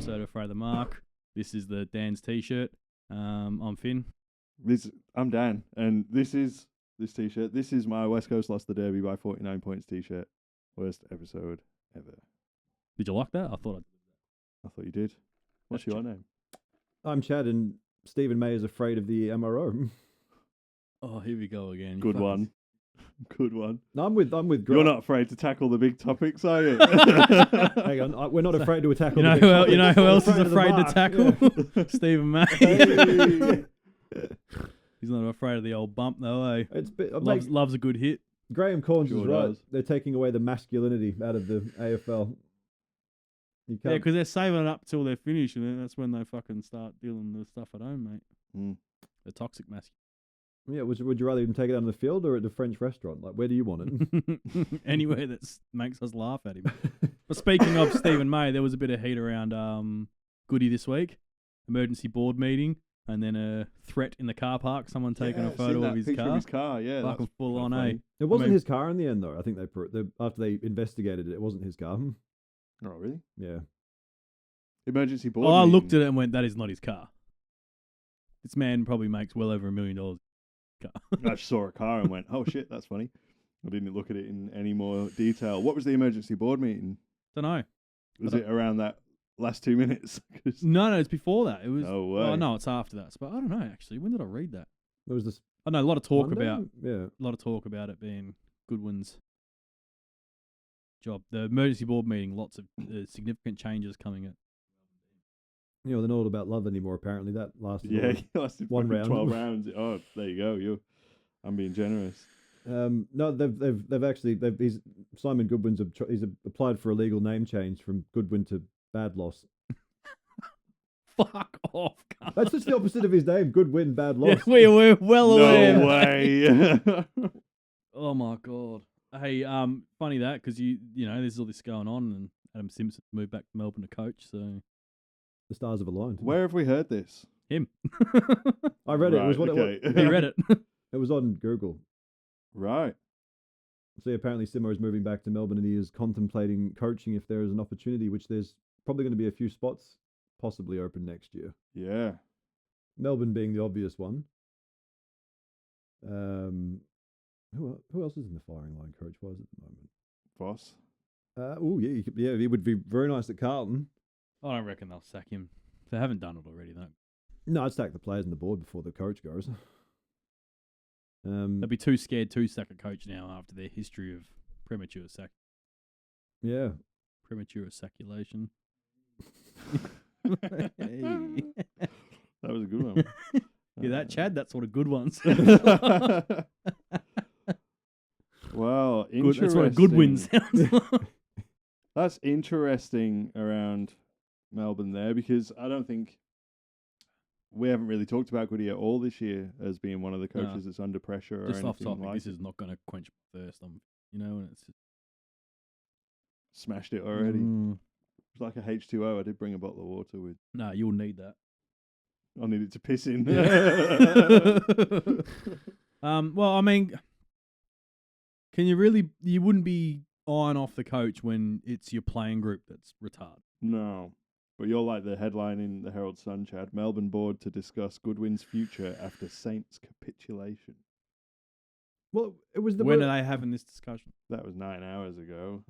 episode of Afraid of the Mark. This is the Dan's T-shirt. I'm Finn. I'm Dan, and this T-shirt. This is my West Coast lost the Derby by 49 points T-shirt. Worst episode ever. Did you like that? I thought you did. What's your name? I'm Chad, and Stephen May is afraid of the MRO. Oh, here we go again. Good one. Good one. No, I'm with. You're not afraid to tackle the big topics, are you? Hang on, we're not afraid to tackle. You know who else is afraid to tackle? Yeah. Stephen May. Hey. He's not afraid of the old bump though, eh? Loves a good hit. Graham Cornes is right. Does. They're taking away the masculinity out of the AFL. Yeah, because they're saving it up till they're finished, and then that's when they fucking start dealing with stuff at home, mate. The toxic masculinity. Yeah, would you rather even take it on the field or at the French restaurant? Like, where do you want it? Anywhere that makes us laugh at him. But speaking of Stephen May, there was a bit of heat around Goody this week. Emergency board meeting, and then a threat in the car park. Someone taking a photo of his car. Of his car, yeah. Fucking full on, eh? It wasn't his car in the end, though. I think after they investigated it, it wasn't his car. Oh, really? Yeah. Emergency board. I looked at it and went, "That is not his car." This man probably makes well over $1 million. I just saw a car and went, "Oh shit, that's funny." I didn't look at it in any more detail. What was the emergency board meeting? Don't know. Was it around that last 2 minutes? No, it's before that. It was. No way. Oh no, it's after that. But I don't know actually. When did I read that? There was this. I know a lot of talk Monday? about. Yeah. A lot of talk about it being Goodwin's job. The emergency board meeting. Lots of significant changes coming in. You know, they're not all about love anymore. Apparently, that lasted. Yeah, lasted one round. 12 rounds. Oh, there you go. I'm being generous. No, Simon Goodwin's he's applied for a legal name change from Goodwin to Bad Loss. Fuck off, guys. That's just the opposite of his name. Goodwin, Bad Loss. Yeah, we're well aware. No way. Oh my god. Hey, funny that because you know there's all this going on, and Adam Simpson moved back to Melbourne to coach, so. The stars have aligned. Where have we heard this? Him. I read it. It was what okay. He read it. It was on Google. Right. So apparently Simo is moving back to Melbourne and he is contemplating coaching if there is an opportunity, which there's probably going to be a few spots possibly open next year. Yeah. Melbourne being the obvious one. Who else is in the firing line coach-wise at the moment? Voss. He would be very nice at Carlton. I don't reckon they'll sack him. They haven't done it already, though. No, I'd sack the players on the board before the coach goes. They'd be too scared to sack a coach now after their history of premature sack. Yeah. Premature sacculation. Hey. That was a good one. Yeah, that Chad, that's sort of good ones. Wow, interesting. That's what a good win sounds like. That's interesting around Melbourne there, because I don't think we haven't really talked about Goody at all this year as being one of the coaches that's under pressure. Just or off anything topic, like this is not going to quench my thirst. And it's smashed it already. It's like a H2O. I did bring a bottle of water with. No, you'll need that. I needed to piss in. Well, I mean, you wouldn't be eyeing off the coach when it's your playing group that's retarded. No. But you're like the headline in the Herald Sun, Chad. Melbourne board to discuss Goodwin's future after Saints capitulation. Well, it was the. When are they having this discussion? That was 9 hours ago.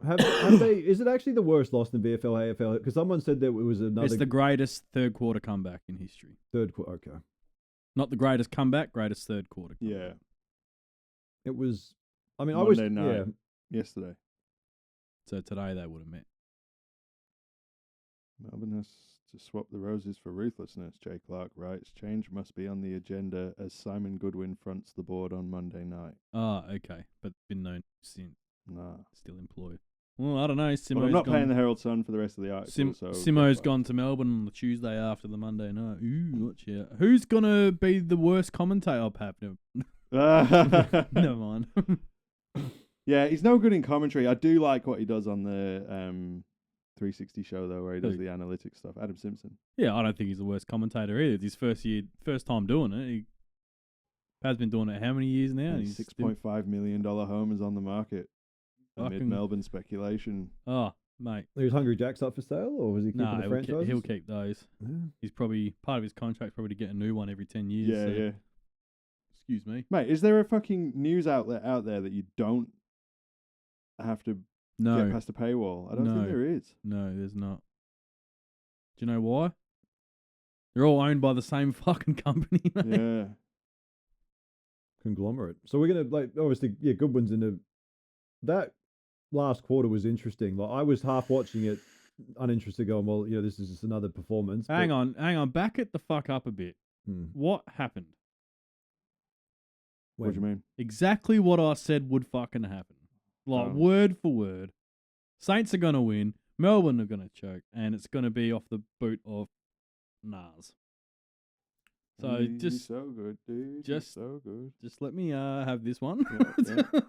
Have they? Is it actually the worst loss in VFL AFL? Because someone said that it was another. It's the greatest third quarter comeback in history. Third quarter. Okay. Not the greatest comeback, greatest third quarter comeback. Yeah. It was. I mean, Monday night. Yesterday. So today they would have met. Melbourne has to swap the roses for ruthlessness, Jay Clark writes. Change must be on the agenda as Simon Goodwin fronts the board on Monday night. Ah, okay. But been known since. Nah. Still employed. Well, I don't know. Well, I'm not paying the Herald Sun for the rest of the article. Simo's gone to Melbourne on the Tuesday after the Monday night. Ooh, watch out. Who's going to be the worst commentator? Never mind. Yeah, he's no good in commentary. I do like what he does on the 360 show, though, where he does the analytics stuff. Adam Simpson. Yeah, I don't think he's the worst commentator either. It's his first time doing it. He has been doing it how many years now? His $6.5 million home is on the market amid Melbourne speculation. Oh, Mate. Is Hungry Jack's up for sale, or was he keeping the franchise? He'll keep those. Yeah. He's probably part of his contract probably to get a new one every 10 years. Yeah, so. yeah. Excuse me. Mate, is there a fucking news outlet out there that you don't have to No. get past the paywall? I don't think there is. No, there's not. Do you know why? They're all owned by the same fucking company, mate. Yeah. Conglomerate. So we're gonna obviously Goodwin's in the that last quarter was interesting. Like I was half watching it, uninterested, going, well, this is just another performance. Hang on. Back it the fuck up a bit. What happened? What do you mean? Exactly what I said would fucking happen. Like word for word. Saints are gonna win. Melbourne are gonna choke, and it's gonna be off the boot of Nas. So You're so good, dude. You're so good. Just let me have this one. Yeah.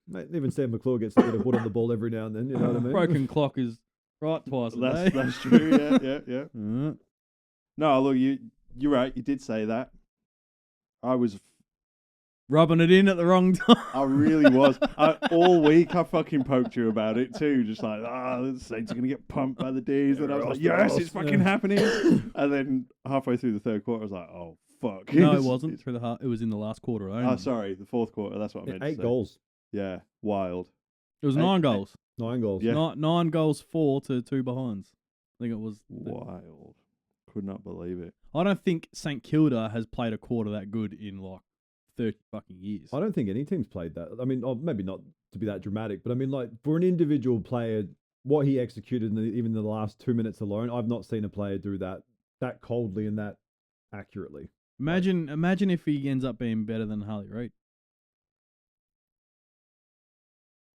Mate, even Sam McClure gets a bit of wood on the ball every now and then. You know what I mean? Broken clock is right twice a day. That's true. Yeah. No, look, you're right. You did say that. I was rubbing it in at the wrong time. I really was. All week I fucking poked you about it too. Just like, the Saints are going to get pumped by the D's. And I was like, yes, it's fucking happening. And then halfway through the third quarter, I was like, oh, fuck. No, it wasn't. It was in the last quarter only. Oh, sorry. The fourth quarter. That's what I meant. 8 goals. Yeah. Wild. It was 9 goals. 9 goals. Yeah. 9 goals, 4 to 2 behinds. I think it was. Wild. Could not believe it. I don't think St Kilda has played a quarter that good in like 30 fucking years. I don't think any team's played that. I mean, maybe not to be that dramatic, but I mean, like, for an individual player, what he executed even the last 2 minutes alone, I've not seen a player do that coldly and that accurately. Imagine if he ends up being better than Harley-Reid.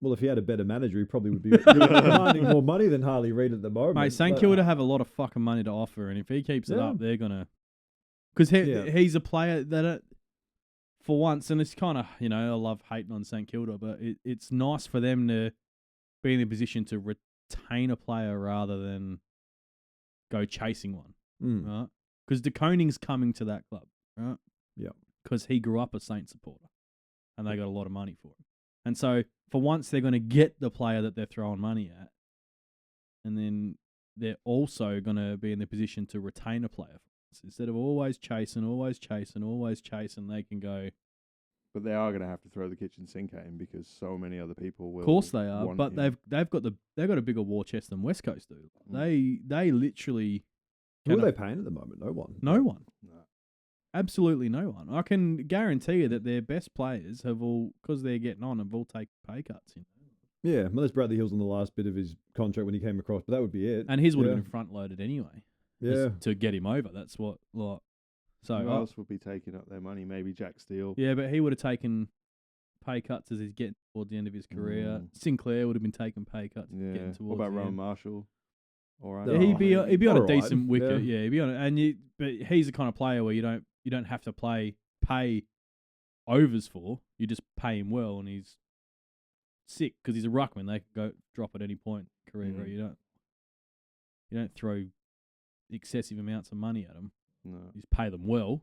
Well, if he had a better manager, he probably would be demanding more money than Harley-Reid at the moment. Mate, St Kilda have a lot of fucking money to offer, and if he keeps it up, they're gonna. Because he's a player that, for once, and it's kind of I love hating on St Kilda, but it's nice for them to be in a position to retain a player rather than go chasing one, right? Because De Koning's coming to that club, right? Yeah. Because he grew up a Saint supporter, and they got a lot of money for him. And so, for once, they're going to get the player that they're throwing money at, and then they're also going to be in the position to retain a player. So instead of always chasing, they can go. But they are going to have to throw the kitchen sink at him because so many other people will. Of course they are, but him. they've got a bigger war chest than West Coast do. They literally. Who are they paying at the moment? No one. No one. No. Absolutely no one. I can guarantee you that their best players have all, because they're getting on, have all taken pay cuts. Yeah, unless Bradley Hill's on the last bit of his contract when he came across, but that would be it. And his would have been front loaded anyway. Yeah. To get him over. That's what. So who else would be taking up their money? Maybe Jack Steele. Yeah, but he would have taken pay cuts as he's getting towards the end of his career. Sinclair would have been taking pay cuts. Getting towards what about the Rowan end. Marshall? All right. Yeah, he'd be on a decent right. wicket. Yeah, he'd be on it. But he's the kind of player where you don't have to pay overs for. You just pay him well, and he's sick because he's a ruckman. They can go drop at any point in career. Right? You don't throw excessive amounts of money at them. No. You just pay them well,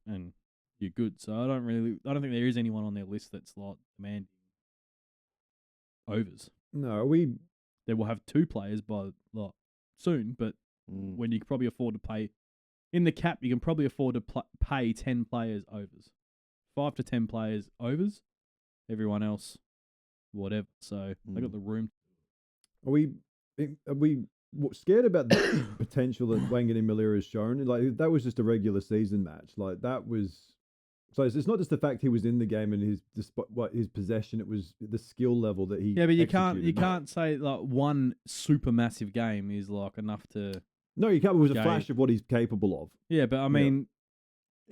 and you're good. So I don't think there is anyone on their list that's like demanding overs. No, They will have 2 players by soon, but when you can probably afford to pay in the cap, you can probably afford to pay 10 players overs, 5 to 10 players overs. Everyone else, whatever. So they got the room. Are we scared about the potential that Wangan and Malira has shown? Like that was just a regular season match. Like that was. So it's not just the fact he was in the game and his possession. It was the skill level that he. Yeah, but you executed. can't say like one super massive game is like enough to. No, you can't. It was a flash of what he's capable of. Yeah, but I mean,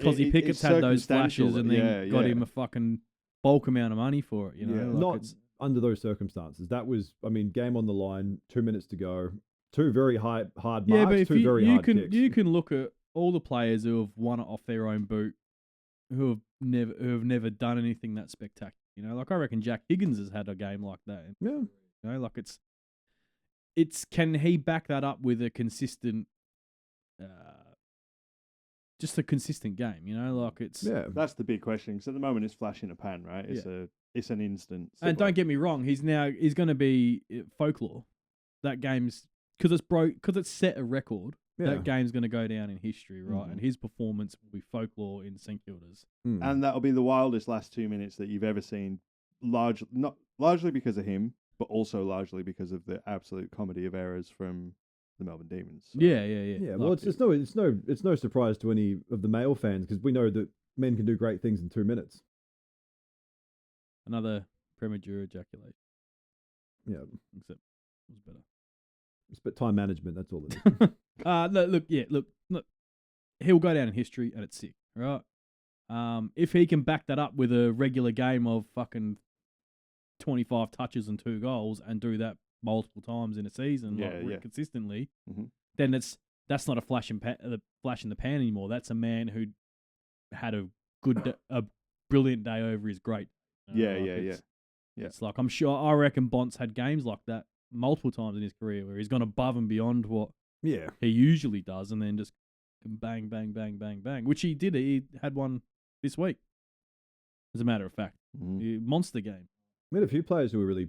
Cosy Pickett's had those flashes and then got him a fucking bulk amount of money for it. Not under those circumstances. That was, I mean, game on the line, 2 minutes to go, 2 very hard marks, yeah, but if 2 very hard kicks. You can look at all the players who have won it off their own boot, who have never done anything that spectacular. Like I reckon Jack Higgins has had a game like that. Yeah. Like it's can he back that up with a consistent, just a consistent game? Like it's. Yeah. That's the big question because at the moment it's flash in a pan, right? It's an instant. And don't get me wrong, he's going to be folklore. that game's because it's set a record. Yeah. That game's going to go down in history, right? Mhm. And his performance will be folklore in St Kilda's. And that'll be the wildest last 2 minutes that you've ever seen. Not largely because of him, but also largely because of the absolute comedy of errors from the Melbourne Demons. So. Yeah. Yeah, well, it's no surprise to any of the male fans because we know that men can do great things in 2 minutes. Another premature ejaculation, Yeah, except it was better. it's but time management. That's all it is. Look, he'll go down in history, and it's sick, right? If he can back that up with a regular game of fucking 25 touches and 2 goals, and do that multiple times in a season, consistently, then that's not a flash in the pan anymore. That's a man who had a brilliant day over his great. It's like I reckon Bonts had games like that multiple times in his career where he's gone above and beyond what he usually does, and then just bang, bang, bang, bang, bang, which he did. He had one this week, as a matter of fact. Monster game. We had a few players who were really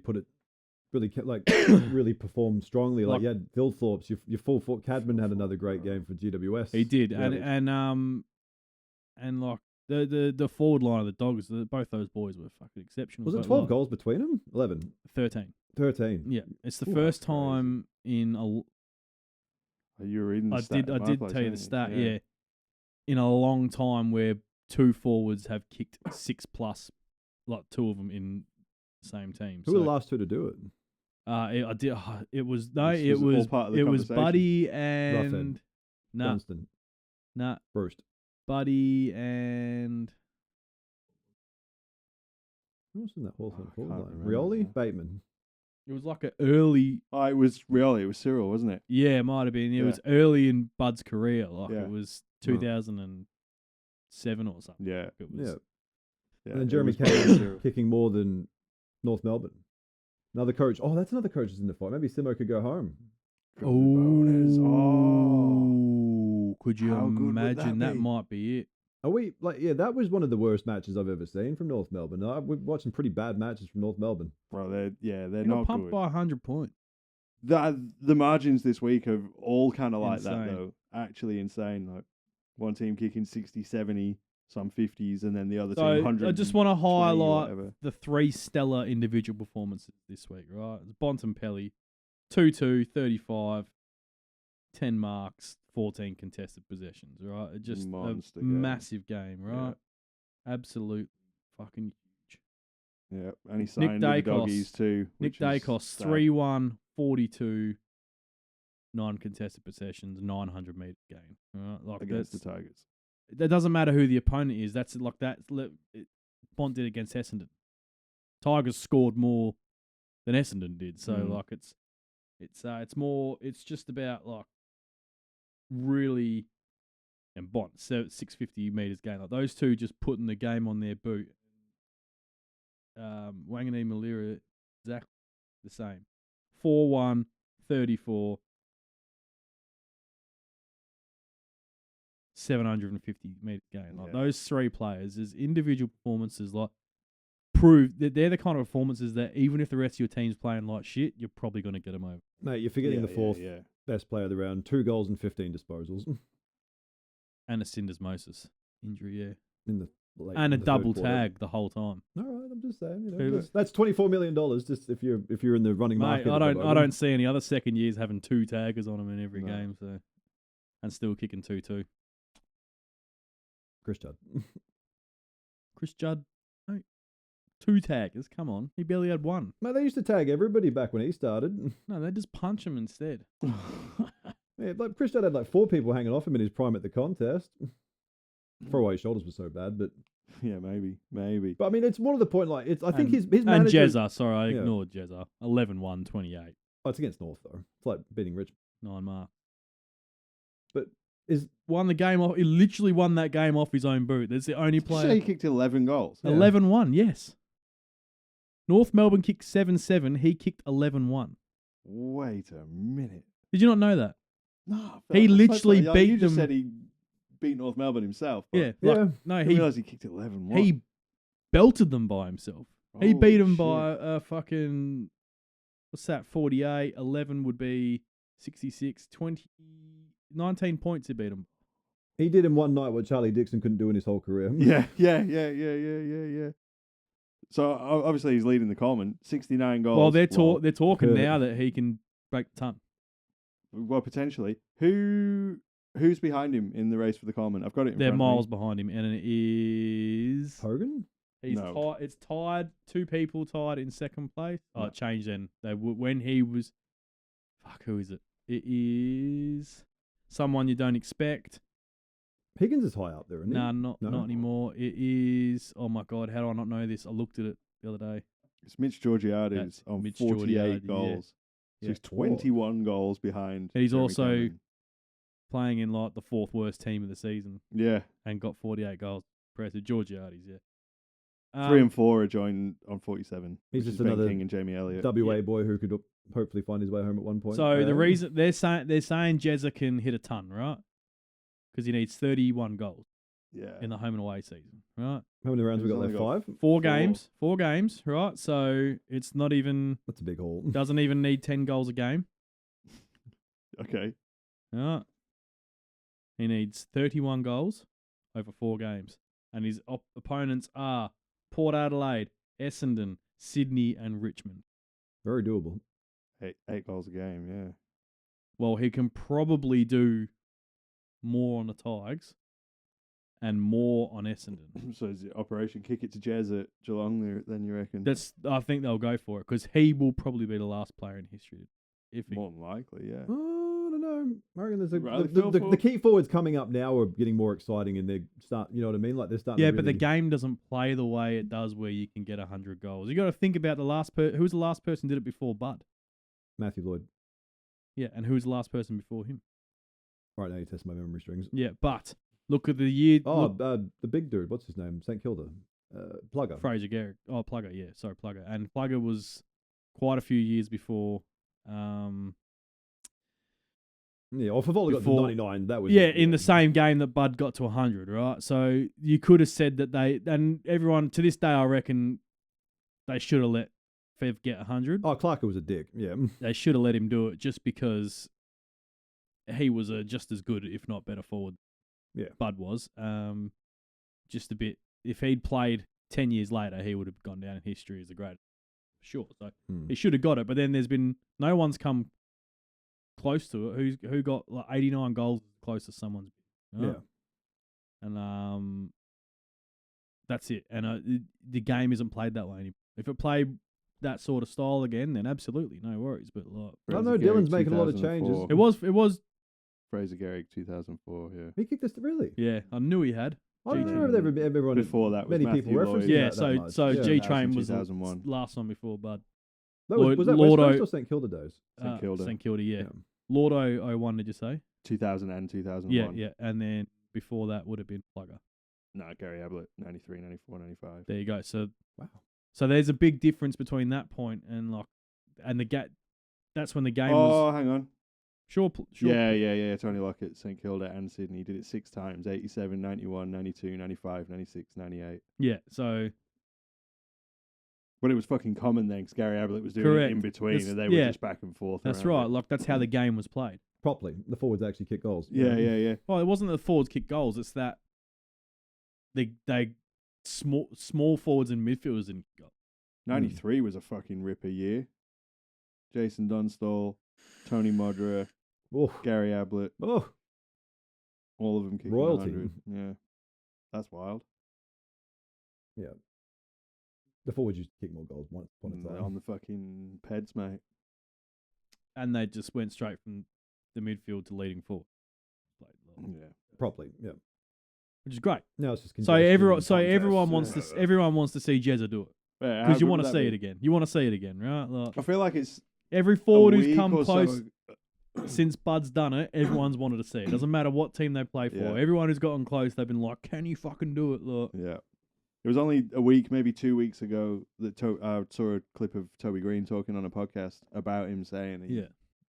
really performed strongly. Like you had Vilthorpe's, your full foot Cadman had another great game for GWS. He did, and like the forward line of the Dogs, both those boys were fucking exceptional. Was it 12 goals between them? 11? 13. 13. Yeah, it's the first time in a. You were reading the stat. I did tell you the stat. Yeah, in a long time where 2 forwards have kicked 6+, like 2 of them in the same team. Who were the last 2 to do it? I did. It was conversation. Buddy and Roughhead. Dunstan. Brust. Buddy and Who was in that Hawthorn forward line? remember Rioli? now. Bateman. it was like an early. Oh, it was Rioli. It was Cyril, wasn't it? Yeah, it might have been. It Yeah. was early in Bud's career. Like Yeah. it was 2007 or something. Yeah. It was. Yeah. And then it Jeremy was probably Kane Cyril. kicking more than North Melbourne. Another coach. Oh, that's another coach that's in the fight. Maybe Simo could go home. Bonus. Oh. Could you How good would imagine that that be? might be it? Are we that was one of the worst matches I've ever seen from North Melbourne. We've watched some pretty bad matches from North Melbourne. Bro, they're They not got pumped good. by 100 points. The margins this week are all kind of like that, Insane. though. Actually insane. Like one team kicking 60, 70, some 50s, and then the other team So 100. I just want to highlight whatever. the 3 stellar individual performances this week, right? It's Bontempelli, 2-2, 35, 10 marks, 14 contested possessions, right? It's just Monster a game. massive game, right? Absolute fucking huge. Yeah, and he signed with the Dacos. Doggies too. Nick which is Dacos, sad. 3-1, 42, 9 contested possessions, 900-metre game. Right? Like against the that's- Tigers. That doesn't matter who the opponent is. That's like that. Bont did against Essendon. Tigers scored more than Essendon did. So like it's more. It's just about like really and Bont 650 meters gain. Like those two just putting the game on their boot. Wanganeen Malira exactly the same. 4-1, 34. 750 meter gain. Like those 3 players, as individual performances, like prove that they're the kind of performances that even if the rest of your team's playing like shit, you're probably going to get them over. Mate, you're forgetting the fourth Yeah. best player of the round. 2 goals and 15 disposals And a syndesmosis injury, yeah, in the late, and a in the double third quarter. tag the whole time. All right, I'm just saying, Who- that's $24 million. Just if you're in the running Mate, market. I at the don't moment. see any other second years having 2 taggers on them in every No. game, so and still kicking 2-2. Chris Judd. Chris Judd, no, 2 taggers. Come on, he barely had 1. Mate, they used to tag everybody back when he started. No, they just punch him instead. Yeah, like Chris Judd had like 4 people hanging off him in his prime at the contest. Throwaway shoulders were so bad, but Yeah, maybe. I mean, it's more to the point. Like, I think And- his And manager. Jezza, sorry, I Yeah. ignored Jezza. 11-1, 28, Oh, it's against North though. It's like beating Richmond. 9 mark. But is Won the game off. He literally won that game off his own boot. That's the only Did you say player. he kicked 11 goals? Yeah. 11-1, yes. North Melbourne kicked 7-7. He kicked 11-1. Wait a minute. Did you not know that? No, He literally You beat just them- said he beat North Melbourne himself. But Yeah. Yeah. Like, no, I didn't he realise he kicked 11-1. he belted them by himself. He beat Holy them shit. by a fucking what's that? 48. 11 would be 66. 19 points he beat him. He did in one night what Charlie Dixon couldn't do in his whole career. Yeah. So obviously he's leading the Coleman. 69 goals. Well, they're talking now that he can break the ton. Well, potentially. Who's behind him in the race for the Coleman? I've got it in They're front miles of me. behind him, and it is Hogan? tied. It's tied. 2 people tied in second place. Oh, it changed then. When he was. Fuck, who is it? It is someone you don't expect. Higgins is high up there, isn't he? Nah, not anymore. It is. Oh my God, how do I not know this? I looked at it the other day. It's Mitch Georgiades on Mitch 48 Georgiades, goals. yeah. So he's 21 goals behind. And he's Jeremy also Coleman. playing in like the 4th worst team of the season Yeah. and got 48 goals. Impressive. Georgiades, yeah. 3 and 4 are joined on 47. He's which just is Ben another King and Jamie Elliott. WA boy who could hopefully find his way home at one point. So the reason they're saying Jezza can hit a ton, right? Because he needs 31 goals in the home and away season, right? How many rounds we got He's left? only 5? Four games, right? So it's not even That's a big haul. doesn't even need 10 goals a game. Okay. Right. He needs 31 goals over 4 games, and his opponents are Port Adelaide, Essendon, Sydney, and Richmond. Very doable. 8 goals a game, yeah. Well, he can probably do more on the Tigers and more on Essendon. So is it Operation Kick It to Jez at Geelong there, then you reckon? I think they'll go for it because he will probably be the last player in history. More than likely, yeah. Oh, I don't know. I reckon there's Riley the key forwards coming up now are getting more exciting and they start, you know what I mean? Like they're starting. Yeah, to but the really... game doesn't play the way it does where you can get 100 goals. You got to think about the last who was the last person who did it before Bud? Matthew Lloyd. Yeah, and who was the last person before him? Right now you test my memory strings. Yeah, but look at the year. Oh, the big dude. What's his name? St Kilda. Plugger. Fraser Garrick. Oh, Plugger. Yeah, sorry, Plugger. And Plugger was quite a few years before. Yeah, or Favola got to 99. That was in the same game that Bud got to 100, right? So you could have said that and everyone to this day, I reckon they should have let Fev get 100. Oh, Clarker was a dick. Yeah, they should have let him do it just because he was a just as good, if not better forward. Yeah, Bud was. Just a bit. If he'd played 10 years later, he would have gone down in history as the greatest. Sure, so he should have got it. But then there's been no one's come close to it. Who got like 89 goals close to someone's. Right? Yeah, and that's it. And the game isn't played that way anymore. If it played that sort of style again, then absolutely no worries. But like, I know Dylan's making a lot of changes. It was Fraser Garrick 2004. Yeah, he kicked us really. Yeah, I knew he had. I don't remember everyone before that. Many was people Matthew referencing Lloyd. So that much. G Train was 2001. last one before Bud. Was that West Coast or St Kilda days? St Kilda. St Kilda, yeah. Lordo 01, did you say? 2000 and 2001. Yeah. And then before that would have been Plugger. No, Gary Ablett, 93, 94, 95. There you go. So wow. So there's a big difference between that point and the gap. That's when the game was. Oh, hang on. Sure. Yeah. Tony Lockett, St Kilda and Sydney did it 6 times: 87, 91, 92, 95, 96, 98. Yeah. So. But it was fucking common then, because Gary Ablett was doing Correct. it in between, and they were just back and forth. That's right. Like that's how the game was played. Properly, the forwards actually kick goals. Yeah. Well, it wasn't the forwards kick goals. It's that they small forwards and midfielders didn't kick goals. 93 was a fucking ripper year. Jason Dunstall, Tony Modra, Gary Ablett. Oh, all of them kicking royalty. 100. Yeah, that's wild. Yeah, the forwards used to kick more goals once upon a time. On the fucking Peds, mate. And they just went straight from the midfield to leading forward. Yeah, properly. Yeah, which is great. No, it's just everyone wants to see Jezza do it because you want to see it again. You want to see it again, right? Like, I feel like it's every forward who's come close since Bud's done it. Everyone's wanted to see it. Doesn't matter what team they play for. Yeah. Everyone who's gotten close, they've been like, "Can you fucking do it?" Look. Yeah. It was only a week, maybe 2 weeks ago, that I saw a clip of Toby Green talking on a podcast about him saying he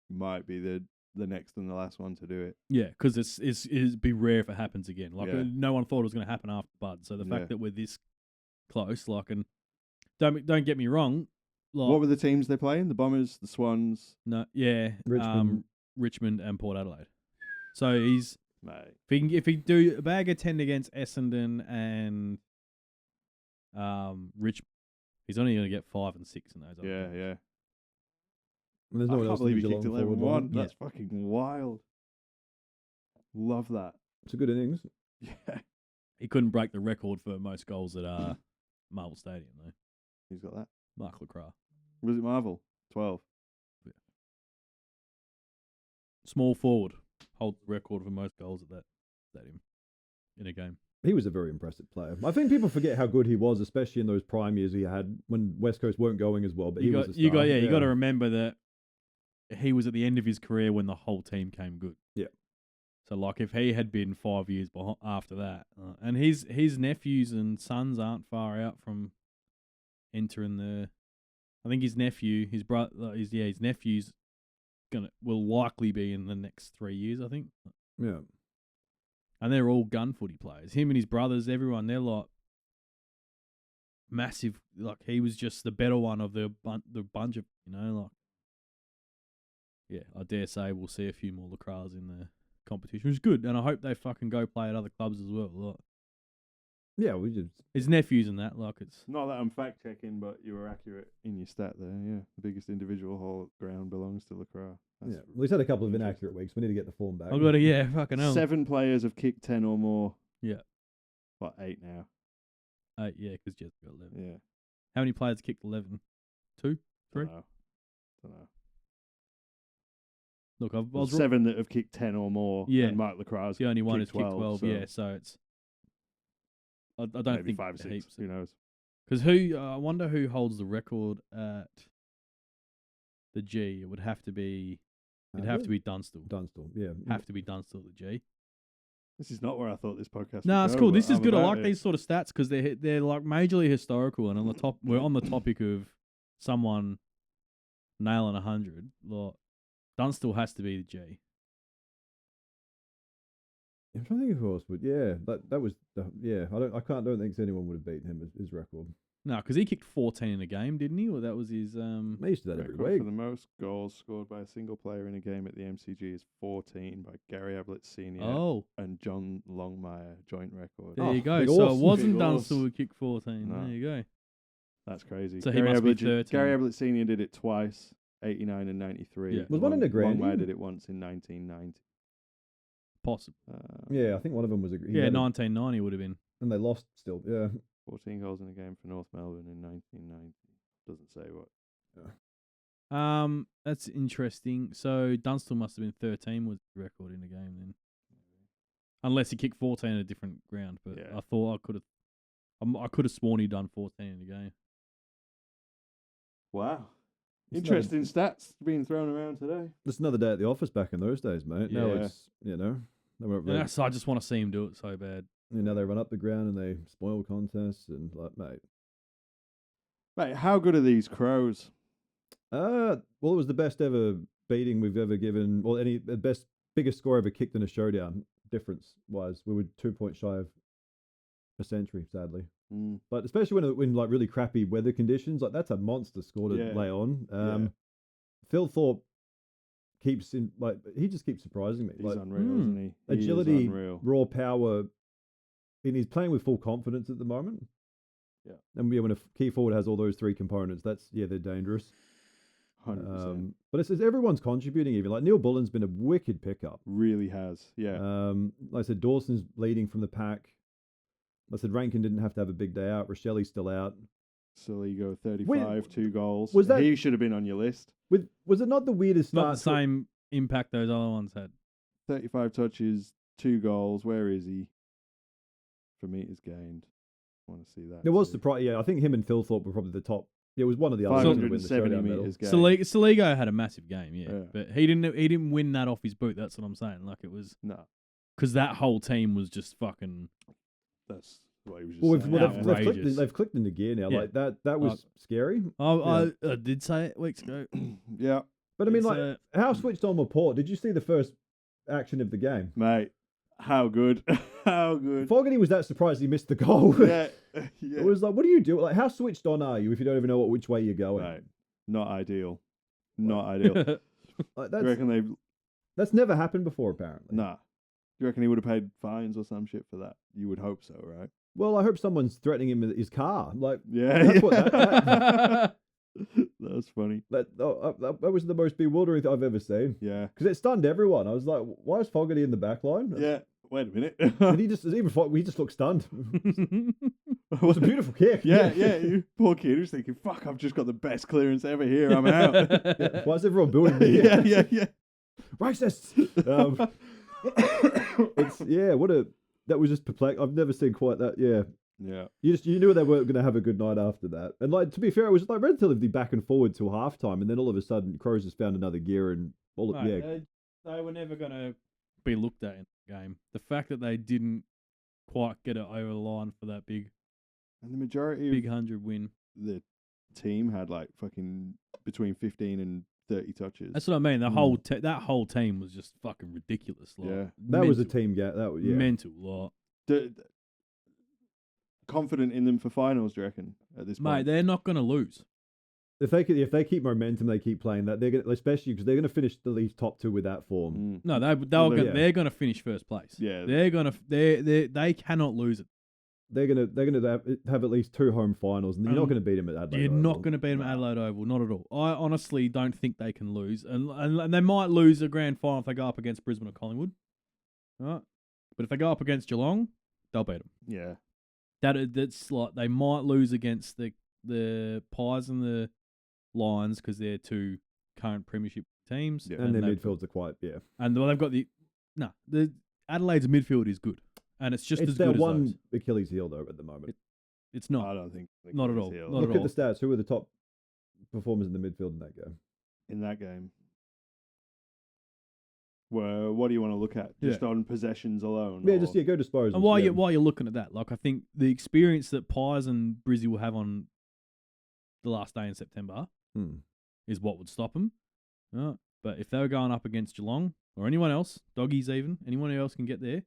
might be the next and the last one to do it. Yeah, because it'd be rare if it happens again. Like no one thought it was going to happen after Bud. So the fact that we're this close, and don't get me wrong, What were the teams they playing? The Bombers, the Swans? No, yeah, Richmond and Port Adelaide. So he's Mate. if he do a bag of 10 against Essendon and Richmond, he's only going to get 5 and 6 in those. Yeah. And there's I no one can't else believe in he the kicked Geelong forward 11-1. line. That's fucking wild. Love that. It's a good innings. Yeah. He couldn't break the record for most goals at Marvel Stadium though. He's got that. Mark Lacroix. Was it Marvel? 12. Yeah. Small forward holds the record for most goals at that stadium in a game. He was a very impressive player. I think people forget how good he was, especially in those prime years he had when West Coast weren't going as well. But he was a star. You got to remember that he was at the end of his career when the whole team came good. Yeah. So like if he had been 5 years after that, and his nephews and sons aren't far out from entering the. I think his nephew, his brother, his nephew's will likely be in the next 3 years. I think. Yeah. And they're all gun footy players. Him and his brothers, everyone, they're like massive. Like he was just the better one of the bunch of, like. Yeah, I dare say we'll see a few more Lacroix in the competition, which is good. And I hope they fucking go play at other clubs as well. Like, yeah, we just. His nephews and that, like it's. Not that I'm fact checking, but you were accurate in your stat there. Yeah, the biggest individual whole ground belongs to Lacroix. Yeah, well, he's had a couple of inaccurate weeks. We need to get the form back. I've got to, fucking hell. 7 players have kicked 10 or more. Yeah. What, 8 now? 8, yeah, because Jets got 11. Yeah. How many players kicked 11? 2? 3? Don't know. Look, I was 7 that have kicked 10 or more. Yeah. And Mark Lacroix. The only one who's kicked 12. 12, So yeah. So it's. I don't maybe think 5 or 6. heaps. Who knows? Because I wonder who holds the record at the G. It would have to be. It'd have to be Dunstall. Yeah. Have to be Dunstall at the G. This is not where I thought this podcast. No, would it's go, cool. but This is I'm good. I about like it. these sort of stats because they're like majorly historical, and on the top, we're on the topic of someone nailing 100. Like Dunstall has to be the G. I'm trying to think of who else would. Yeah, that was. I don't think anyone would have beaten him as his record. No, because he kicked 14 in a game, didn't he? Or that was his. He used to do that every Record week. for the most goals scored by a single player in a game at the MCG is 14 by Gary Ablett Senior and John Longmire, joint record. There you go. big So horse. it wasn't Big Dunstall horse. who kicked 14. No. There you go. That's crazy. So he must be 13. Gary Ablett Senior did it twice, 89 and 93. Yeah. Was one in the grand? Longmire did it once in 1990. Possible. Yeah, I think one of them was. 1990 would have been. And they lost still. Yeah. 14 goals in a game for North Melbourne in 1990. Doesn't say what. That's interesting. So Dunstall must have been 13 was the record in the game then. Unless he kicked 14 at a different ground, but Yeah. I thought I could have sworn he'd done 14 in the game. Wow. It's Interesting stats being thrown around today. It's another day at the office back in those days, mate. Now Yeah. it's they won't And that's, I just want to see him do it so bad. now they run up the ground and they spoil contests and like, mate. Mate, how good are these Crows? Well, it was the best ever beating we've ever given. Well, biggest score ever kicked in a showdown. Difference wise, we were 2 points shy of a century, sadly. But especially when like really crappy weather conditions, like that's a monster score to lay on. Phil Thorpe keeps in he just keeps surprising me. He's unreal, isn't he? Agility, He is unreal. raw power, and he's playing with full confidence at the moment. Yeah. And when a key forward has all those 3 components, they're dangerous. 100%. But it's everyone's contributing. Even like Neil Bullen's been a wicked pickup. Really has, yeah. Like I said, Dawson's leading from the pack. Like I said, Rankin didn't have to have a big day out. Rochelli's still out. Saligo 35, 2 goals. Was that- He should have been on your list. Was it not the weirdest Not start? the same impact those other ones had. 35 touches, 2 goals. Where is he? For meters gained. I want to see that. It was too. surprising. Yeah, I think him and Phil Thorpe were probably the top. Yeah, it was one of the others to win the 570 showdown medal. meters gained. Saligo had a massive game, Yeah. but he didn't win that off his boot. That's what I'm saying. Like it was No, because that whole team was just fucking. that's what he was just Well, saying. they've clicked into gear now. Yeah. Like that was scary. I did say it weeks ago. Yeah, But I mean, It's, like, how switched on were Port? Did you see the first action of the game? mate. How good. How good. Fogarty was that surprised he missed the goal. Yeah. It was like, what do you do? Like, how switched on are you if you don't even know which way you're going? Right. Not ideal. Not ideal. Do Like, you reckon that's never happened before, apparently. Nah. Do you reckon he would have paid fines or some shit for that? You would hope so, right? Well, I hope someone's threatening him with his car. Like, Yeah. that's what that That's funny. that was the most bewildering thing I've ever seen. Yeah. Because it stunned everyone. I was like, why is Fogarty in the back line? Yeah. Wait a minute. And he just looked stunned. It was a beautiful kick. Yeah. You poor kid who's thinking, fuck, I've just got the best clearance ever here. I'm out. Yeah. Why is everyone booing me? Yeah. Racists. That was just perplexing. I've never seen quite that. Yeah. Yeah. You knew they weren't going to have a good night after that. And like, to be fair, it was like relatively back and forward till halftime, and then all of a sudden Crows just found another gear and they were never going to be looked at in the game. The fact that they didn't quite get it over the line for that big And the majority big of 100 win. the team had like fucking between 15 and 30 touches. That's what I mean. That whole team was just fucking ridiculous. Like, Yeah. that was a team gap. That was mental. Like, confident in them for finals, do you reckon? At this point, mate, they're not going to lose. If they keep momentum, they keep playing that. They're gonna, especially because they're going to finish the league top 2 with that form. No, they're going to finish first place. Yeah, they cannot lose it. They're gonna have at least 2 home finals, and you're not going to beat them at Adelaide. You're not going to beat them at Adelaide Oval, not at all. I honestly don't think they can lose, and they might lose a grand final if they go up against Brisbane or Collingwood. Right, but if they go up against Geelong, they'll beat them. Yeah, Mm. Like they might lose against the Pies and the Lions because they're 2 current premiership teams, and their midfields are quite and they've got the Adelaide's midfield is good. And it's just as good as one those. Achilles heel though at the moment. It's not. I don't think. Not at all. Look at the stats. Who were the top performers in the midfield in that game? In that game. Well, what do you want to look at? Just on possessions alone? Yeah, go disposals. And while you're looking at that, like I think the experience that Pies and Brizzy will have on the last day in September is what would stop them. Right? But if they were going up against Geelong or anyone else, Doggies even, anyone else can get there,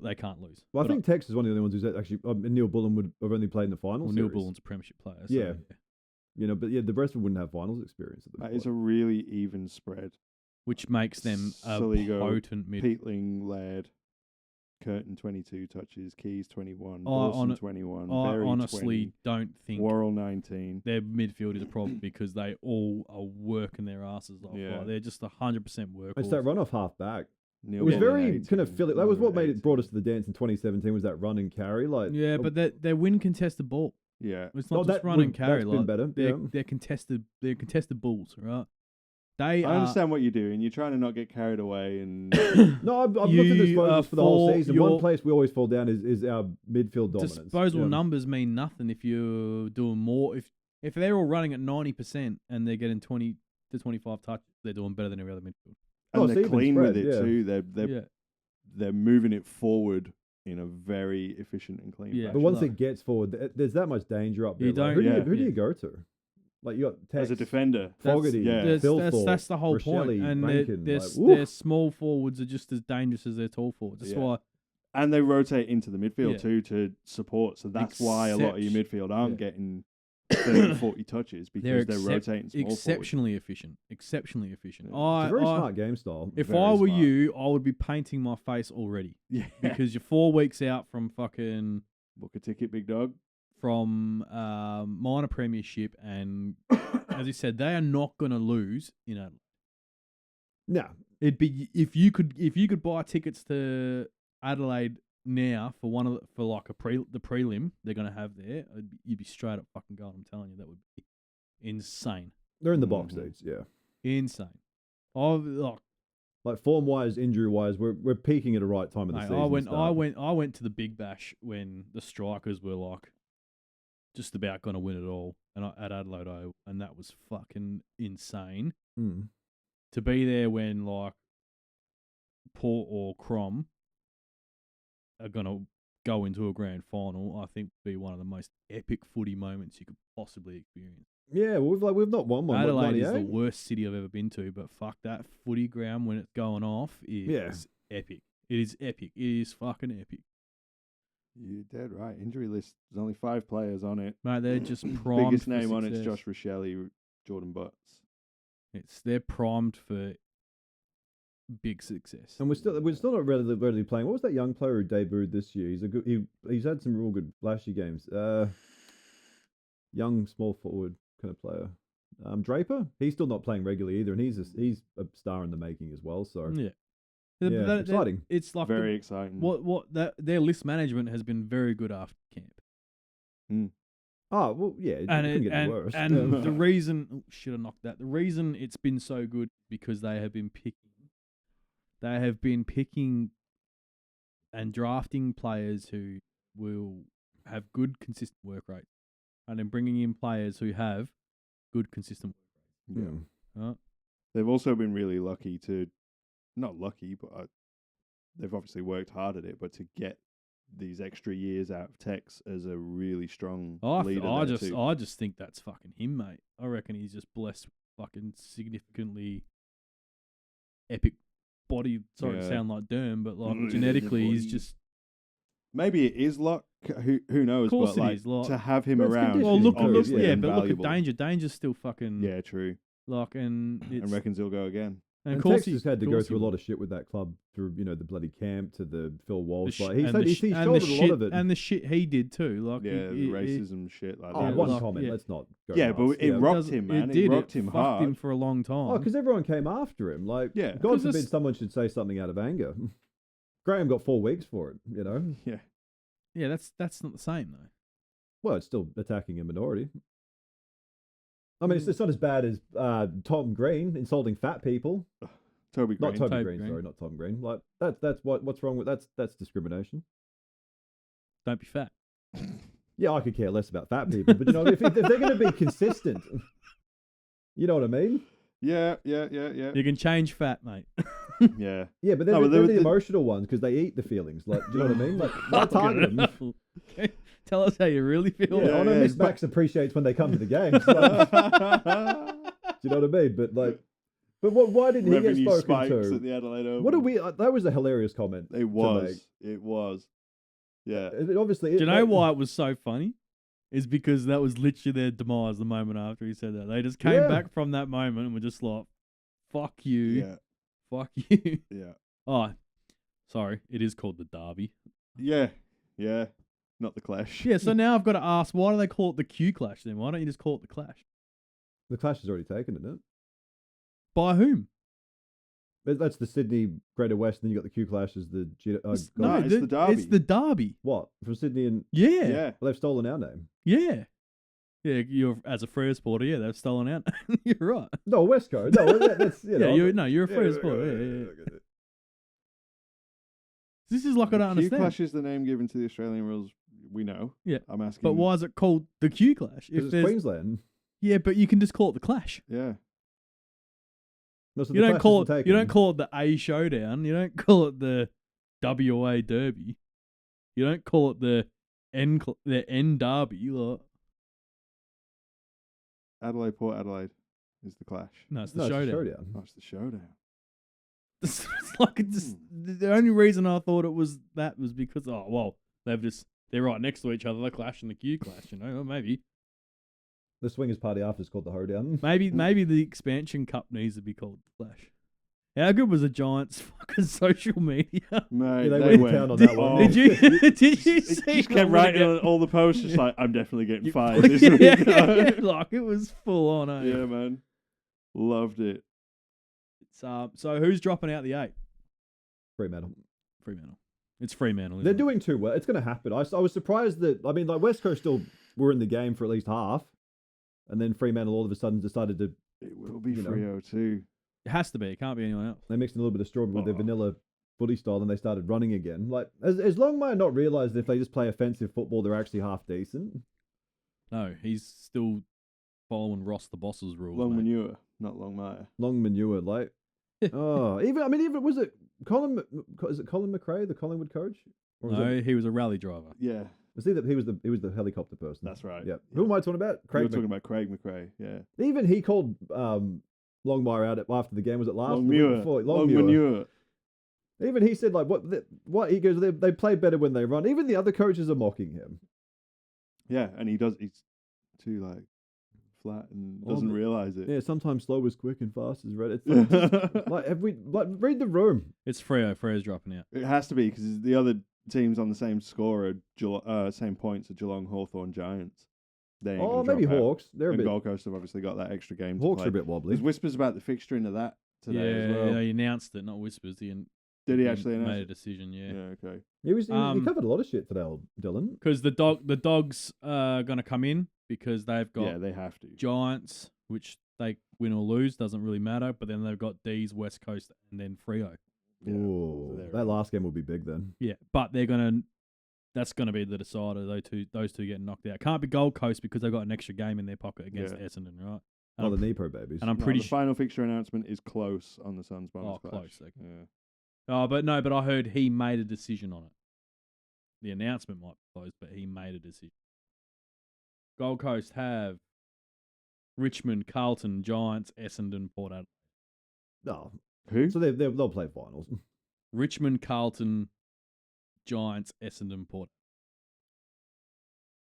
they can't lose. Well, I think Tex is one of the only ones who's actually Neil Bullen would have only played in the finals. Well, Neil Bullen's a premiership player. So yeah. But the rest of them wouldn't have finals experience. It's a really even spread. Which makes them a Saligo, potent mid. Peatling, Laird, Curtin 22 touches, Keys 21, Dawson 21, Berry honestly 20, don't think Worrell 19. Their midfield is a problem because they all are working their asses off. Yeah. Like, they're just 100% work. It's that run off half back. Neil It was Bullen very 18, kind of Philip. That was what brought us to the Bullen dance in 2017. Was that run and carry? Yeah, but they win contested ball. 18. Yeah. It's not just run and carry. That's been better. They're contested. They're contested balls, right? I understand what you're doing. You're trying to not get carried away and No, I've looked at disposals for the whole season. One place we always fall down is our midfield dominance. Disposal numbers mean nothing if you're doing more. If they're all running at 90% and they're getting 20 to 25 touches, they're doing better than every other midfield. And they're clean with it too. They're moving it forward in a very efficient and clean fashion. But once it gets forward, there's that much danger up there. Who do you go to? Like you got Tex, as a defender, Fogarty, that's the whole point. And their small forwards are just as dangerous as their tall forwards. That's why. And they rotate into the midfield too to support. So that's why a lot of your midfield aren't getting 30, 40 touches because they're rotating small exceptionally efficient. Exceptionally efficient. Yeah. It's a very smart game style. If I were you, I would be painting my face already. Yeah. Because you're 4 weeks out from fucking book a ticket, big dog. From minor premiership, and as you said, they are not going to lose in Adelaide. No, it'd be if you could buy tickets to Adelaide now for the prelim they're going to have there. You'd be straight up fucking going. I'm telling you, that would be insane. They're in the box seats, insane. Like form wise, injury wise, we're peaking at the right time of the season. I went to the Big Bash when the Strikers were like just about going to win it all, and at Adelaide Oval, and that was fucking insane. To be there when like Port or Crom are going to go into a grand final, I think would be one of the most epic footy moments you could possibly experience. Yeah, well, we've not won one. Adelaide is the worst city I've ever been to, but fuck that footy ground when it's going off is epic. It is epic. It is fucking epic. You're dead right. Injury list. There's only 5 players on it. Mate, they're just primed. Biggest for name on success. it's Josh Rochelle. Jordan Butts. They're primed for big success. And we're still not readily playing. What was that young player who debuted this year? He's had some real good flashy games. Young small forward kind of player. Draper. He's still not playing regularly either, and he's a star in the making as well. So Yeah. exciting. It's like Very exciting. Their list management has been very good after camp. Oh well, yeah. It And couldn't get worse. and the reason should have knocked that. The reason it's been so good because they have been picking and drafting players who will have good consistent work rate, and then bringing in players who have good consistent work rate. Yeah. They've also been really lucky not lucky, but they've obviously worked hard at it, but to get these extra years out of Tex as a really strong leader. I just think that's fucking him, mate. I reckon he's just blessed with fucking significantly epic body. Sorry to sound like Derm, but like genetically he's just. Maybe it is luck. Who knows? Of course but it like, is luck. to have him Well, around. Well, is look, obviously but look at invaluable. Danger. Danger's still fucking. Yeah, true. Like and it's, And reckons he'll go again. And of And course Tex has had to go through a lot of shit with that club through the bloody camp to the Phil Walsh. Like he's shouldered a lot of it. And the shit he did too. Like Yeah, the racism shit like Oh, that. one like, comment. yeah. Let's not go Yeah, nuts. but it rocked doesn't- him, man. It did. rocked him fucked hard. him for a long time. Oh, because everyone came after him. Like, Yeah. God 'Cause forbid it's- someone should say something out of anger. Graham got 4 weeks for it, Yeah. Yeah, that's not the same though. Well, it's still attacking a minority. I mean, it's not as bad as Tom Green insulting fat people. Toby Green. Not Toby Toby Green, Green. sorry, not Tom Green. Like that's what's wrong with that's discrimination. Don't be fat. Yeah, I could care less about fat people, but if they're going to be consistent, you know what I mean? Yeah. You can change fat, mate. Yeah. Yeah, but they're, No, but they're the- the emotional ones because they eat the feelings. Like, do you know what I mean? Like, why target them? Okay, tell us how you really feel. Yeah, I know Miss Max appreciates when they come to the games. Like, do you know what I mean? But why didn't he get Revenue spoken spikes to? at the Adelaide Oval. What do we? That was a hilarious comment. It was. It was. Yeah. Obviously, Do you know why it was so funny? Is because that was literally their demise the moment after he said that. They just came back from that moment and were just like, fuck you. Yeah. Fuck you. Yeah. Oh, sorry. It is called the Derby. Yeah. Yeah. Not the Clash. Yeah, so now I've got to ask, why do they call it the Q Clash then? Why don't you just call it the Clash? The Clash has already taken, isn't it? By whom? That's the Sydney Greater West, and then you got the Q Clash as the No, it's the Derby. It's the Derby. what from Sydney and Yeah. Yeah. well, they've stolen our name. Yeah. Yeah, you're as a Freo supporter, yeah, they've stolen out. You're right. No, West Coast. No, that's Yeah, you're a Freo supporter. Yeah. This is like I don't Q understand. Clash is the name given to the Australian rules. We know. Yeah. I'm asking. But why is it called the Q Clash? Because it's Queensland. Yeah, but you can just call it the Clash. Yeah. No, so You the don't Clash call isn't it. taken. You don't call it the A Showdown. You don't call it the WA Derby. You don't call it the N Derby. Like, Adelaide, Port Adelaide is the Clash. no, it's the No, it's a Showdown. showdown. Oh, it's the Showdown. It's like it just the only reason I thought it was that was because they're right next to each other, the Clash and the Q Clash. Or maybe The Swingers Party after is called the Hoedown. maybe the expansion cup needs to be called the Clash. How good was the Giants' fucking social media? Mate, Yeah, they they went to went. town on that one. Oh, Did you did you It see? just kept them writing when on all the posts, just like, I'm definitely getting You- fired this yeah, week. yeah, like it was full on. Yeah, man. Loved it. It's, so who's dropping out the 8? Fremantle. Fremantle. It's Fremantle. Isn't They're it? doing too well. It's going to happen. I was surprised that, I mean, like West Coast still were in the game for at least half. And then Fremantle all of a sudden decided to, It will be You know. Freo too. It has to be. It can't be anyone else. they mixed in a little bit of strawberry with their Oh. vanilla footy style and they started running again. Like, as Longmire not realised if they just play offensive football, they're actually half decent. No, he's still following Ross the Boss's rules. Long mate. manure, not long mire. Long manure, like, even was it Colin McRae, the Collingwood coach? Or was No, it, he was a rally driver. Yeah, was he was the helicopter person? that's right. Yeah. Who am I talking about? We Craig were talking about Craig McRae. Yeah. Even he called Longmire out after the game. Was it last Long the week manure. before? Long Longmire. manure. Even he said like what he goes they play better when they run. Even the other coaches are mocking him. Yeah, and he's too like flat and Oh, doesn't but- realise it. Yeah, sometimes slow is quick and fast is red. It's like, read the room. It's Freo. Freo's dropping out. It has to be because the other teams on the same score are same points are Geelong, Hawthorn, Giants. They ain't Oh, gonna maybe drop out. Hawks. They're a And bit. Gold Coast have obviously got that extra game Hawks to are a play. bit wobbly. There's whispers about the fixturing of that today as well. Yeah, he announced it, not whispers. Did he actually made announce a it? decision? Yeah. Yeah, okay. He covered a lot of shit today, old Dylan. Because the dogs are gonna come in because they've got Yeah, they have to. Giants, which they win or lose doesn't really matter. But then they've got D's, West Coast, and then Freo. Yeah, Ooh, so they're that in. last game will be big then. Yeah, but that's gonna be the decider. Those two getting knocked out. Can't be Gold Coast because they've got an extra game in their pocket against Yeah. Essendon, right? Oh, And the I'm, Nepo babies. and I'm No, pretty the sure. final fixture announcement is close on the Suns bonus clash. Close. Okay. Yeah. Oh, but I heard he made a decision on it. The announcement might be closed, but he made a decision. Gold Coast have Richmond, Carlton, Giants, Essendon, Port Adelaide. No. Who? So they'll play finals. Richmond, Carlton, Giants, Essendon, Port.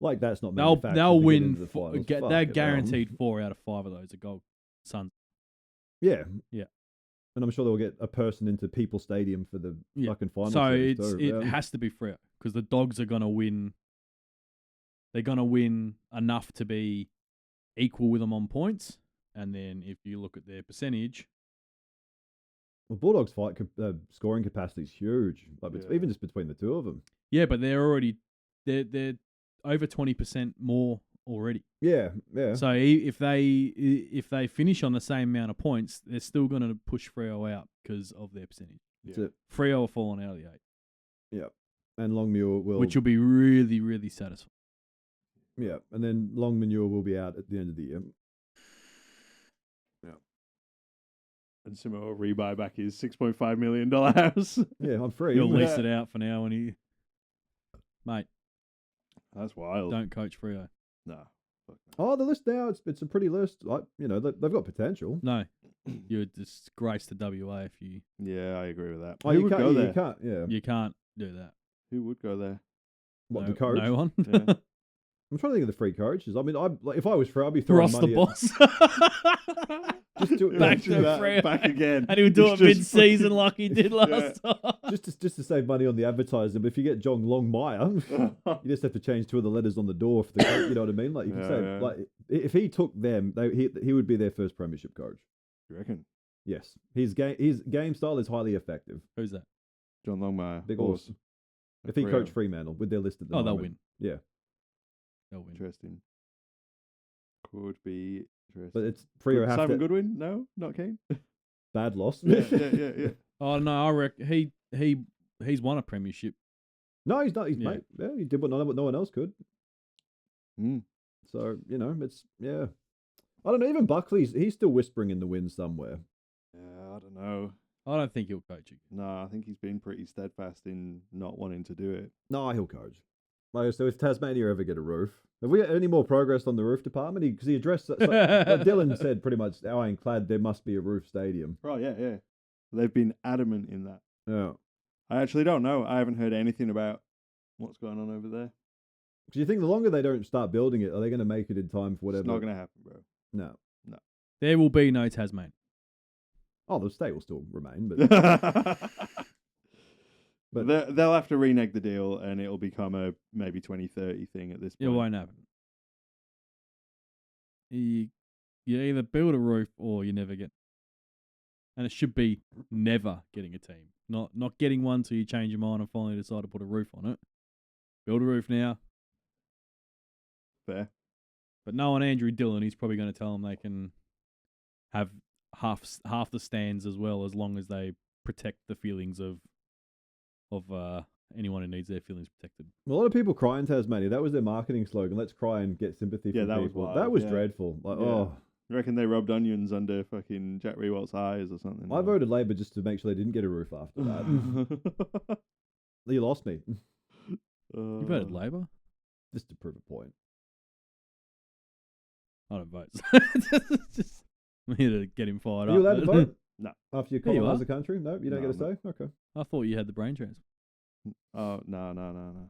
Like that's not They'll manufactured they'll to get win. into the finals. Fuck They're it, guaranteed 4 out of 5 of those are Gold Suns. Yeah. Yeah. And I'm sure they'll get a person into People Stadium for the Yeah. fucking final. So series it too. Yeah. has to be Freo because the Dogs are gonna win. They're gonna win enough to be equal with them on points, and then if you look at their percentage, Well, Bulldogs' scoring capacity is huge. Like Yeah. even just between the two of them. yeah, but they're they're over 20% more already. Yeah. Yeah. So if they finish on the same amount of points, they're still gonna push Freo out because of their percentage. That's Yeah. it. Freo are falling out of the 8, Yeah. And Longmuir will. which will be really really satisfying. Yeah. And then Longmuir will be out at the end of the year. And Simo will rebuy back his $6.5 million house. Yeah, I'm free. He'll lease Yeah. it out for now, and mate, That's wild. don't coach Freo. Nah. Fuck no. Oh, the list now, it's a pretty list. Like, they've got potential. No, you're a disgrace to WA if you Yeah, I agree with that. Oh, Who you would can't, go there? you can't, yeah. you can't do that. Who would go there? What, no, the coach? No one. Yeah. I'm trying to think of the free coaches. I mean, if I was free, I'd be throwing Ross the money boss. Just do it Back Imagine to that, Freo. back again. And he'll do It's it just mid-season fucking- like he did last time. just to save money on the advertising. But if you get John Longmire, you just have to change 2 of the letters on the door for the coach. You know what I mean? Like you can Yeah, say, yeah. like if he took them, he would be their first premiership coach. You reckon? Yes, his game style is highly effective. Who's that? John Longmire. Big horse. horse. If he coached Fremantle with their list at the Oh, they'll moment. win. Yeah, They'll win. Interesting. Could be interesting. but it's Freo Good have Simon to Goodwin? No, not keen. bad loss. yeah. Oh no, I reckon he's won a premiership. No, he's not. He's Yeah. mate. Yeah, he did what no one else could. Mm. So it's yeah. I don't know. Even Buckley's he's still whispering in the wind somewhere. Yeah, I don't know. I don't think he'll coach you. No, I think he's been pretty steadfast in not wanting to do it. No, he'll coach. Like, so if Tasmania ever get a roof, have we got any more progress on the roof department? Because he addressed like Dylan said pretty much ironclad there must be a roof stadium. Oh, yeah. They've been adamant in that. Yeah. I actually don't know. I haven't heard anything about what's going on over there. Because you think the longer they don't start building it, are they going to make it in time for whatever? It's not going to happen, bro. No. There will be no Tasmania. Oh, the state will still remain, but But- They'll have to renege the deal and it'll become a maybe 2030 thing at this It point. won't happen. You either build a roof or you never get. And it should be never getting a team. Not getting one till you change your mind and finally decide to put a roof on it. Build a roof now. Fair. But knowing Andrew Dillon, he's probably going to tell them they can have half the stands as well, as long as they protect the feelings of anyone who needs their feelings protected. a lot of people cry in Tasmania. That was their marketing slogan. Let's cry and get sympathy Yeah, from that was people. wild, That was yeah. dreadful. Like, Yeah. oh, You reckon they rubbed onions under fucking Jack Rewalt's eyes or something? I voted Labor just to make sure they didn't get a roof after that. You lost me. You voted Labor? Just to prove a point. I don't vote. Just, I'm here to get him fired Are up. you allowed to vote? No. After you Yeah, you colonise are. the country? No, you don't No, get a say? Okay. I thought you had the brain transfer. Oh, no.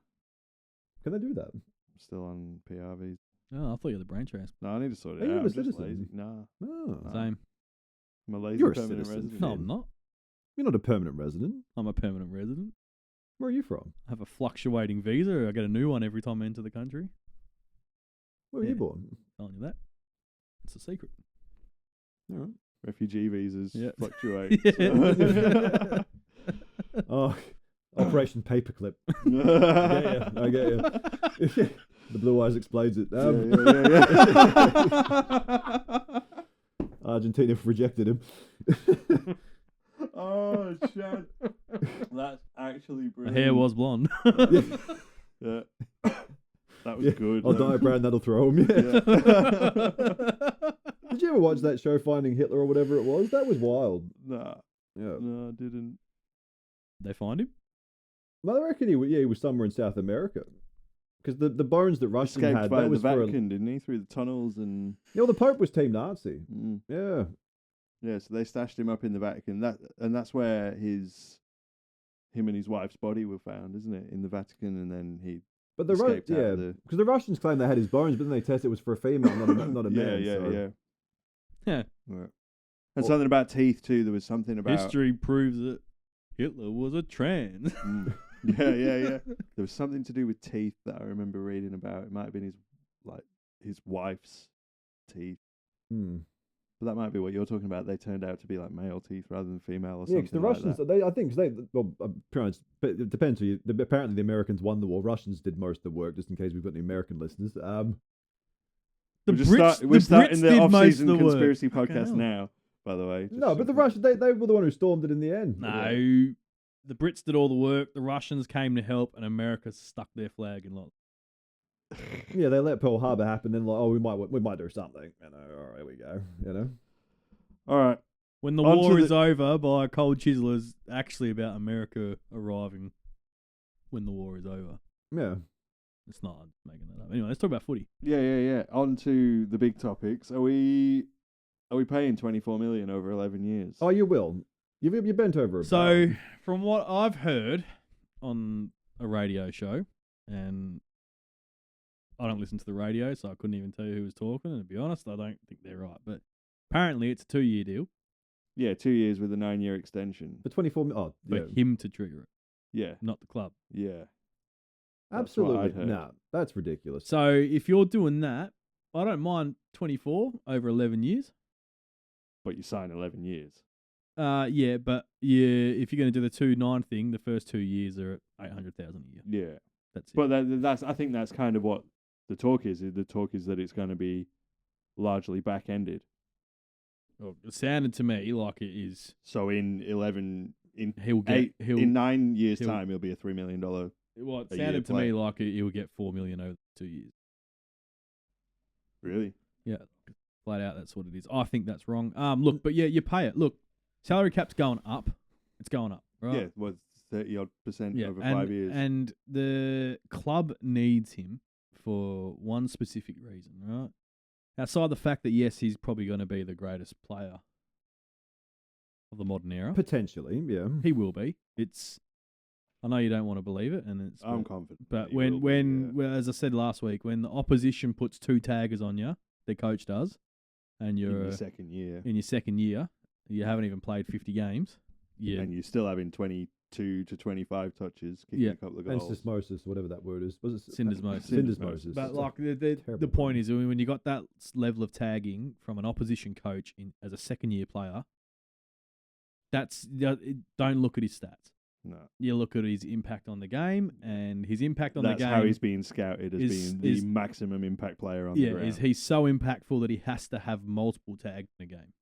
Can they do that? I'm still on PRVs. Oh, I thought you were the brain transplant. No, I need to sort Are it you out. a I'm just citizen? lazy. Nah, Oh. Same. I'm a lazy You're a permanent citizen. resident. No, I'm not. You're not a permanent resident. I'm a permanent resident. Where are you from? I have a fluctuating visa. I get a new one every time I enter the country. Where were Yeah. you born? Telling you that. It's a secret. All right. Refugee visas Yeah. fluctuate. Yeah. Oh, Operation Paperclip. I get you. The blue eyes explains it. Yeah. Argentina rejected him. Oh shit! That's actually My brilliant. hair was blonde. Yeah. That was good. I'll dye a brown, that'll throw him. Yeah. Did you ever watch that show, Finding Hitler or whatever it was? That was wild. Nah, Yeah. no, I didn't. They find him? Well, I reckon he was somewhere in South America. Because the bones that Russian Escaped had, by that was the for Vatican, didn't he? Through the tunnels and. well, the Pope was Team Nazi. Yeah. Yeah, so they stashed him up in the Vatican. That's where him and his wife's body were found, isn't it? In the Vatican, and then he. But the Escaped out of because the Russians claimed they had his bones, but then they tested it was for a female, not a man. Yeah. Yeah. Right. And something about teeth too. There was something about History proves that Hitler was a trans. Yeah. There was something to do with teeth that I remember reading about. It might have been his wife's teeth. But that might be what you're talking about. They turned out to be like male teeth rather than female or Yeah, something. because the like Russians, that. I think, it depends. Apparently, the Americans won the war. Russians did most of the work, just in case we've got any American listeners. The We're starting the did most of off-season the work. conspiracy Fucking podcast hell. now, by the way. No, but the Russians, they were the one who stormed it in the end. No, the Brits did all the work. The Russians came to help, and America stuck their flag in. Yeah, they let Pearl Harbor happen. Then we might do something. All right, here we go. All right. When the On war to is over, by Cold Chisel is actually about America arriving when the war is over. Yeah. It's not. I'm making that up. Anyway, let's talk about footy. Yeah. On to the big topics. Are we paying 24 million over 11 years? Oh, you will. You bent over a So, barrel. from what I've heard on a radio show, and I don't listen to the radio, so I couldn't even tell you who was talking. And to be honest, I don't think they're right. But apparently, it's a 2-year deal Yeah, 2 years with a 9-year extension. For 24 oh, for yeah. him to trigger it, Yeah, not the club. yeah. That's what I'd Absolutely. heard. No, that's ridiculous. So, if you're doing that, I don't mind 24 over 11 years. But you sign 11 years. Yeah, but if you're going to do the 2-9 thing, the first 2 years are at 800,000 a year. Yeah. That's it. But that's I think that's kind of what the talk is. The talk is that it's going to be largely back-ended. Well, it sounded to me like it is. So in He'll get. in 9 years' he'll- time, it'll be a $3 million. Well, it a year sounded to play. me like he'll get 4 million over 2 years. Really? Yeah, flat out, that's what it is. I think that's wrong. Look, but yeah, you pay it. Look, salary cap's going up. It's going up, right? Yeah, was 30-odd% Yeah, over and, 5 years. And the club needs him for one specific reason, right? Outside the fact that, yes, he's probably going to be the greatest player of the modern era. Potentially, yeah. He will be. I know you don't want to believe it, and it's. I'm confident. But he will be, well, as I said last week, when the opposition puts 2 taggers on you, their coach does, and in you're your second year, in your second year, you haven't even played 50 games. Yeah, and you're still having 22 to 25 touches, kicking Yeah. a couple of goals. Syndesmosis, whatever that word is. Was it Syndesmosis. Syndesmosis. But It's like a the terrible point word. is, when you got that level of tagging from an opposition coach as a second year player, don't look at his stats. No, You look at his impact on the game, and his impact on that's the game. how he's being scouted as is- being the is- maximum impact player on the yeah, ground. he's so impactful that he has to have multiple tags in a game.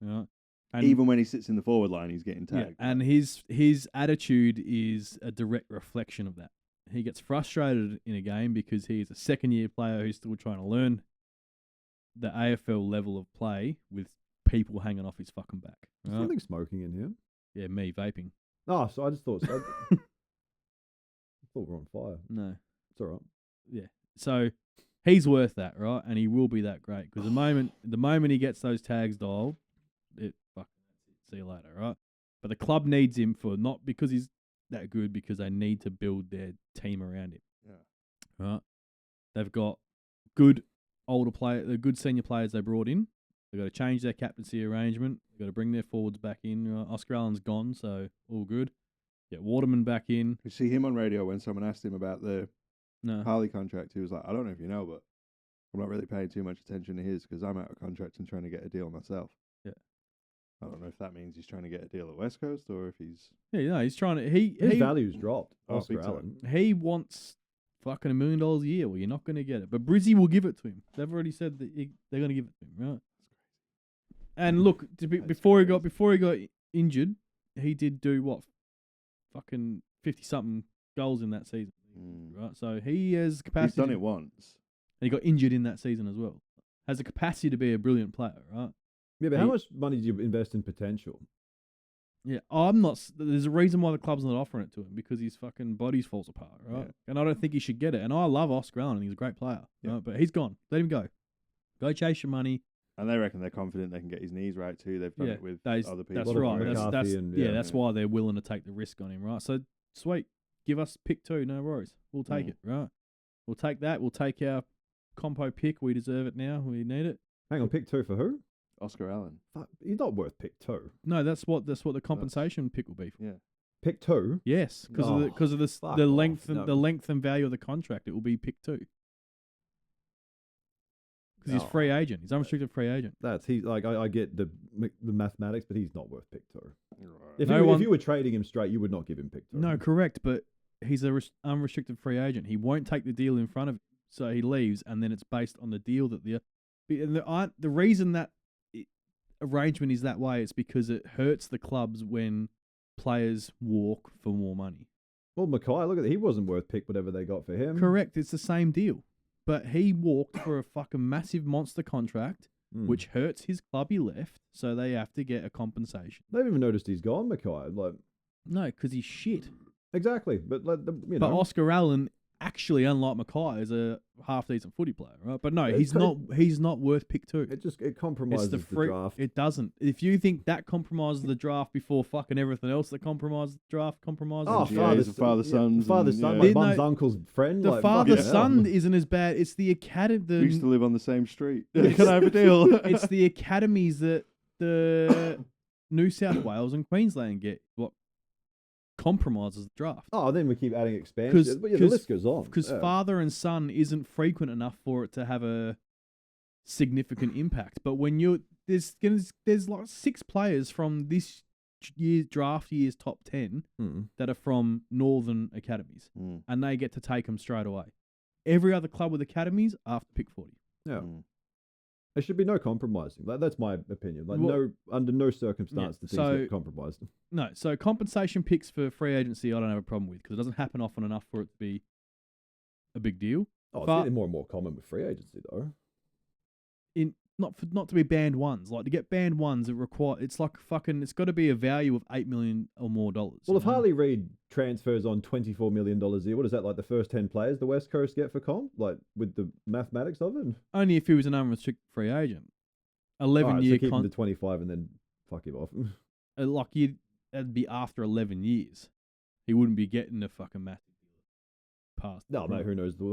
Right? And, Even when he sits in the forward line, he's getting yeah, tagged. and his attitude is a direct reflection of that. He gets frustrated in a game because he's a second year player who's still trying to learn the AFL level of play with people hanging off his fucking back. Is Right? something smoking in here? Yeah, me vaping. Oh, so I just thought. I thought we were on fire. No. It's all right. So he's worth that, right? And he will be that great because the moment he gets those tags dialed, see you later, right? But the club needs him for not because he's that good, because they need to build their team around him. Yeah. Right? They've got good the good senior players they brought in. They've got to change their captaincy arrangement. They've got to bring their forwards back in. Oscar Allen's gone, so all good. Get Waterman back in. You see him on radio when someone asked him about the No. Harley contract. He was like, I don't know if you know, but I'm not really paying too much attention to his because I'm out of contract and trying to get a deal myself. Yeah. I don't know if that means he's trying to get a deal at West Coast or if he's... Yeah, he's trying to... His value's dropped, Oscar big time. Allen. He wants fucking $1 million a year. Well, you're not going to get it. But Brizzy will give it to him. They've already said that they're going to give it to him, right? And look, before he got injured, he did do what? Fucking 50-something goals in that season, right? So he has capacity. He's done it once. And he got injured in that season as well. Has the capacity to be a brilliant player, right? Yeah, but how much money do you invest in potential? Yeah, I'm not. There's a reason why the club's not offering it to him because his fucking body falls apart, right? Yeah. And I don't think he should get it. And I love Oscar Allen; he's a great player, Yeah. right? But he's gone. Let him go. Go chase your money. And they reckon they're confident they can get his knees right too. They've done it with other people. That's Well, right. McCarthy That's why they're willing to take the risk on him, right? So sweet, give us pick 2, no worries. We'll take it, right? We'll take that. We'll take our compo pick. We deserve it now. We need it. Hang on, pick 2 for who? Oscar Allen. Fuck, he's not worth pick 2. No, that's what the compensation pick will be for. Yeah. Pick 2? Yes, because of the fuck length off. and the length and value of the contract, it will be pick 2. Because he's free agent. He's unrestricted free agent. I get the mathematics, but he's not worth pick 2. Right. If you were trading him straight, you would not give him pick 2. No, correct, but he's a unrestricted free agent. He won't take the deal in front of him, so he leaves, and then it's based on the deal that the reason that arrangement is that way is because it hurts the clubs when players walk for more money. Well, Mackay, look at that. He wasn't worth pick whatever they got for him. Correct, it's the same deal. But he walked for a fucking massive monster contract, which hurts his club he left, so they have to get a compensation. They've even noticed he's gone, Mackay. No, because he's shit. Exactly, but But Oscar Allen, actually, unlike Mackay, is a half-decent footy player, right? But no, he's not worth pick 2. It compromises the draft. It doesn't. If you think that compromises the draft before fucking everything else that compromises the draft, compromises father-son. Father-son, my mum's uncle's friend. The father-son isn't as bad. It's the academy. We used to live on the same street. Can I have a deal? It's the academies that the New South Wales and Queensland get. What compromises the draft? Oh, then we keep adding expansions. But the list goes on. Because father and son isn't frequent enough for it to have a significant impact. But when there's like 6 players from this draft year's top 10 that are from northern academies, and they get to take them straight away. Every other club with academies after pick 40. Yeah. There should be no compromising. That's my opinion. Under no circumstance do things get compromised. No, so compensation picks for free agency, I don't have a problem with because it doesn't happen often enough for it to be a big deal. Oh, it's getting more and more common with free agency though. Not to be band ones. Like to get band ones, it's got to be a value of $8 million or more dollars. Well, if Harley Reid transfers on $24 million a year, what is that, like the first 10 players the West Coast get for comp? Like with the mathematics of it? Only if he was an unrestricted free agent. 11-year so keep him to 25 and then fuck him off. That'd be after 11 years. He wouldn't be getting a fucking massive past. No, mate, who knows the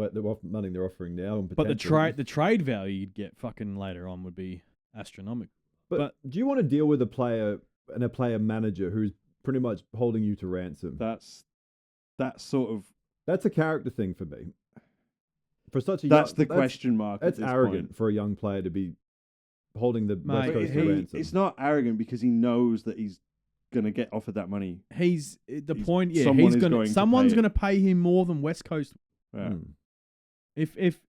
money they're offering now. And but the trade value you'd get fucking later on would be astronomical. But do you want to deal with a player and a player manager who's pretty much holding you to ransom? That's a character thing for me. For such a question mark. That's arrogant for a young player to be holding the West Coast to ransom. It's not arrogant because he knows that he's going to get offered that money. Someone's going to pay him more than West Coast. Yeah. If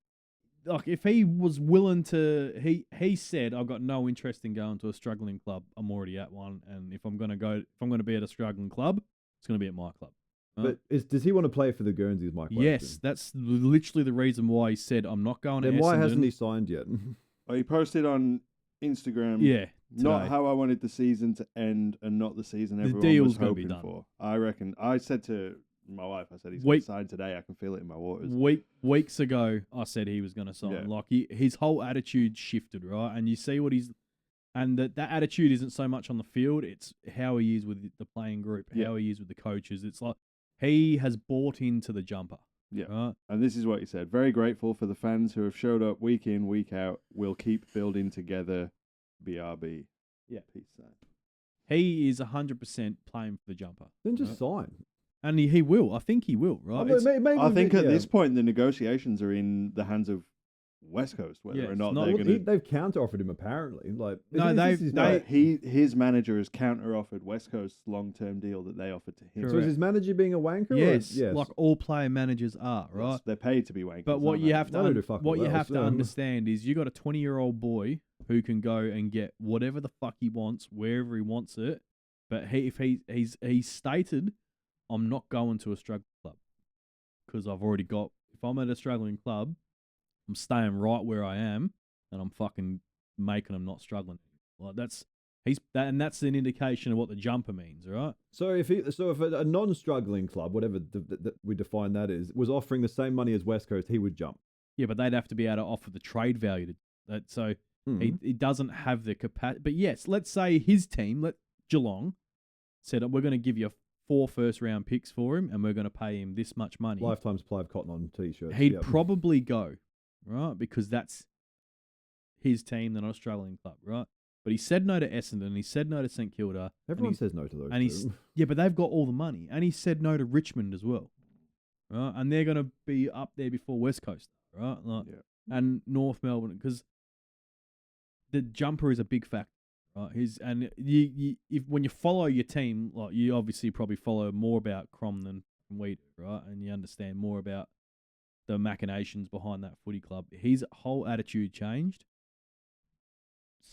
he was willing to, he said, I've got no interest in going to a struggling club. I'm already at one, and if I'm going to be at a struggling club, it's going to be at my club. But does he want to play for the Guernsey? Is my question. Yes, that's literally the reason why he said, I'm not going to. Then why hasn't he signed yet? He posted on Instagram. Yeah. Not how I wanted the season to end and not the season everyone was hoping for. I reckon. I said to my wife, I said he's going to sign today. I can feel it in my waters. Weeks ago, I said he was going to sign. Yeah. Like his whole attitude shifted, right? And you see what and that attitude isn't so much on the field. It's how he is with the playing group, how he is with the coaches. It's like he has bought into the jumper. Yeah. Right? And this is what he said. Very grateful for the fans who have showed up week in, week out. We'll keep building together. BRB. Yeah. Peace out. He is 100% playing for the jumper. Then just sign. And he will. I think he will, right? I think at this point, the negotiations are in the hands of West Coast, whether Yeah, or it's not not- they're going to... They've counter-offered him, apparently. Like, No, his manager has counter-offered West Coast's long-term deal that they offered to him. So is his manager being a wanker? Yes, Yes. like all player managers are, right? Yes, they're paid to be wankers. But what aren't you they? have to They don't do fuck what all you have else, to yeah. understand is you got a 20-year-old boy who can go and get whatever the fuck he wants wherever he wants it. But he's stated, I'm not going to a struggling club because I've already got. If I'm at a struggling club, I'm staying right where I am, and I'm fucking making them not struggling. Like that's that's an indication of what the jumper means, right? So if a non-struggling club, whatever we define that is, was offering the same money as West Coast, he would jump. Yeah, but they'd have to be able to offer the trade value to that. So he doesn't have the capacity. But yes, let's say his team, Geelong, said we're going to give you 4 first-round picks for him, and we're going to pay him this much money. Lifetime supply of cotton on t-shirts. He'd Yep. probably go, right? Because that's his team, they're not a struggling club, right? But he said no to Essendon, he said no to St Kilda. Everyone says no to those. And he's yeah, but they've got all the money, and he said no to Richmond as well, right? And they're going to be up there before West Coast, right? Like, and North Melbourne, because the jumper is a big factor, right? When you follow your team, like you obviously probably follow more about Crom than we do, right? And you understand more about the machinations behind that footy club. His whole attitude changed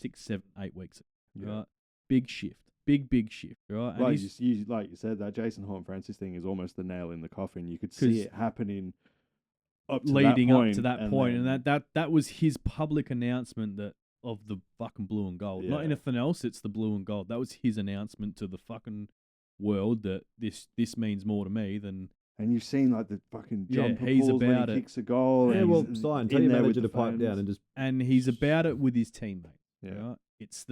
6, 7, 8 weeks ago, right? Big shift. Big shift, right? Like you said, that Jason Horton-Francis thing is almost the nail in the coffin. You could see it happening leading up to that point. And that was his public announcement of the fucking blue and gold. Not anything else, it's the blue and gold. That was his announcement to the fucking world that this means more to me than... And you've seen like the fucking jumper he's pulls about when he it. kicks a goal. Yeah, well, sign. Tell your manager to pipe fans. down and just... And he's about it with his teammates. Yeah. Right? It's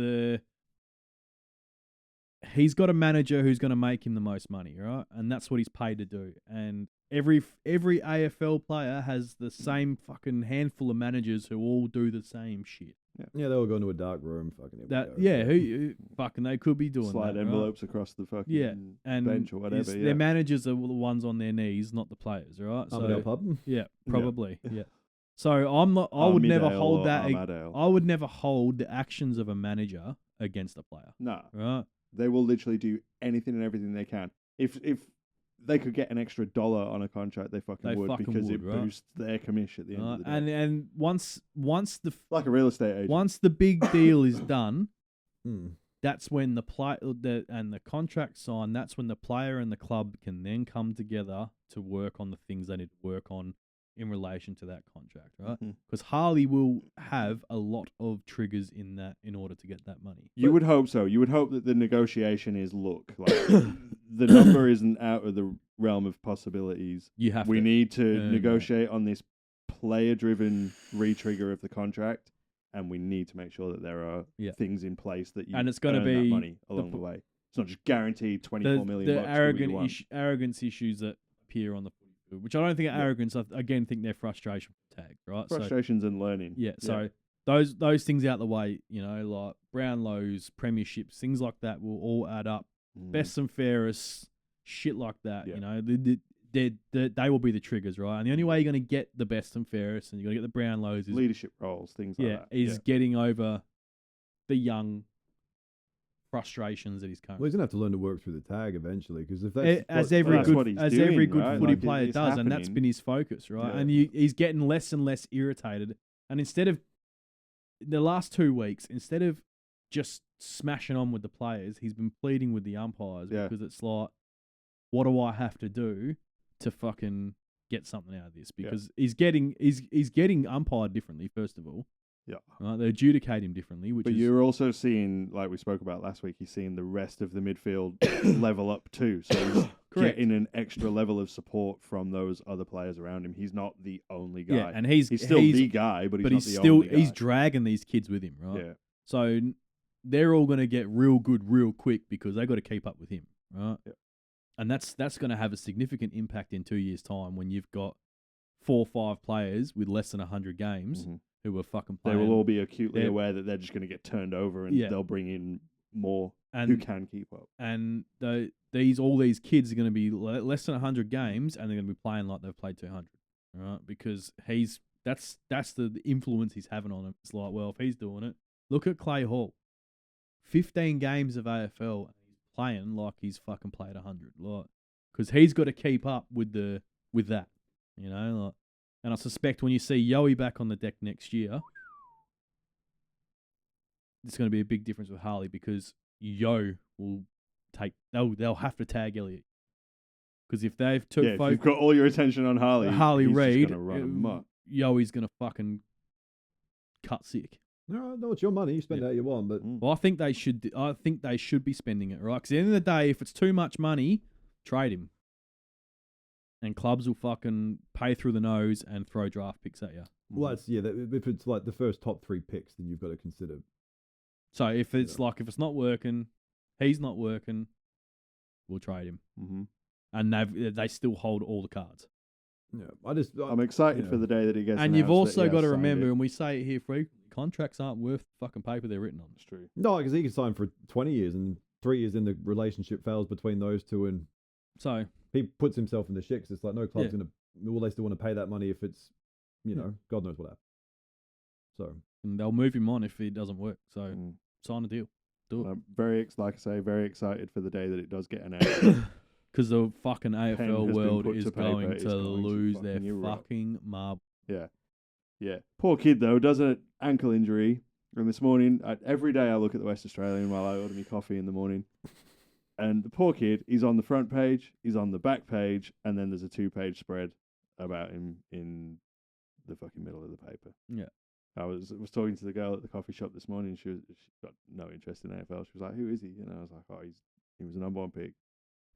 he's got a manager who's going to make him the most money, right? And that's what he's paid to do. And every AFL player has the same fucking handful of managers who all do the same shit. Yeah, they all go into a dark room. Fucking who fucking they could be doing slide that, envelopes right? across the fucking and bench or whatever. Their managers are the ones on their knees, not the players, right? So pub? Yeah, probably. Yeah. So I'm not. I would never hold that. I would never hold the actions of a manager against a player. No, right? They will literally do anything and everything they can. If they could get an extra $1 on a contract, they would because it boosts their commission at the end of the day. And once the like a real estate agent, once the big deal is done, that's when the contract signed. That's when the player and the club can then come together to work on the things they need to work on in relation to that contract, right? Because Harley will have a lot of triggers in that in order to get that money. You would hope so. You would hope that the negotiation is, look, like the number isn't out of the realm of possibilities. We need to negotiate on this player-driven re-trigger of the contract, and we need to make sure that there are things in place that you and it's going to earn be that money along the way. It's not just guaranteed $24 million. The arrogance issues that appear on the which I don't think are arrogance. I again think they're frustration tagged, right? Frustrations and learning. Yeah. So those things out the way, like Brownlows, premierships, things like that will all add up. Best and fairest, shit like that. They will be the triggers, right? And the only way you're going to get the best and fairest, and you're going to get the Brownlows, is leadership roles, things like that. Is getting over the young frustrations that he's currently. Well, he's gonna have to learn to work through the tag eventually, because if every good right? footy like player does, happening. and that's been his focus, right? Yeah. And he's getting less and less irritated. And instead of the last 2 weeks, instead of just smashing on with the players, he's been pleading with the umpires because it's like, what do I have to do to fucking get something out of this? Because he's getting umpired differently, first of all. Yeah. Right? They adjudicate him differently, but you're also seeing, like we spoke about last week, he's seeing the rest of the midfield level up too. So he's getting an extra level of support from those other players around him. He's not the only guy. Yeah, and he's still the guy, but he's not the only guy. He's dragging these kids with him, right? Yeah. So they're all going to get real good real quick because they got to keep up with him, right? Yeah. And that's going to have a significant impact in 2 years' time when you've got 4 or 5 players with less than 100 games who were fucking They playing. will all be acutely aware that they're just going to get turned over, and they'll bring in more who can keep up. And all these kids are going to be less than 100 games, and they're going to be playing like they've played 200, right? Because that's the influence he's having on him. It's like, well, if he's doing it, look at Clay Hall, 15 games of AFL, and he's playing like he's fucking played 100, like, because he's got to keep up with that, you know. Like, and I suspect when you see Yowie back on the deck next year, it's going to be a big difference with Harley, because Yo will they'll have to tag Elliot, because if they've took if you've got all your attention on Harley Reid, Yoey's going to fucking cut sick. No, it's your money. You spend it how you want, but well, I think they should be spending it, right? Because at the end of the day, if it's too much money, trade him, and clubs will fucking pay through the nose and throw draft picks at you. Well, if it's like the first top 3 picks, then you've got to consider. So if it's if it's not working, he's not working, we'll trade him. Mm-hmm. And they still hold all the cards. Yeah, I'm excited for the day that he gets. And you've also got to remember, and we say it here frequently, contracts aren't worth the fucking paper they're written on. It's true. No, because he can sign for 20 years, and 3 years in the relationship fails between those two, and so he puts himself in the shit. 'Cause it's like no club's gonna. Will they still want to pay that money if it's, God knows what happens. So. And they'll move him on if it doesn't work. So sign a deal. Do it. I'm very excited for the day that it does get announced. Because the fucking AFL world is going to lose their fucking marble. Yeah. Yeah. Poor kid, though, does an ankle injury. And this morning, every day I look at the West Australian while I order me coffee in the morning. And the poor kid, he's on the front page, he's on the back page, and then there's a 2-page spread about him in the fucking middle of the paper. Yeah. I was talking to the girl at the coffee shop this morning. She got no interest in AFL. She was like, "Who is he?" And I was like, "Oh, he was a number 1 pick,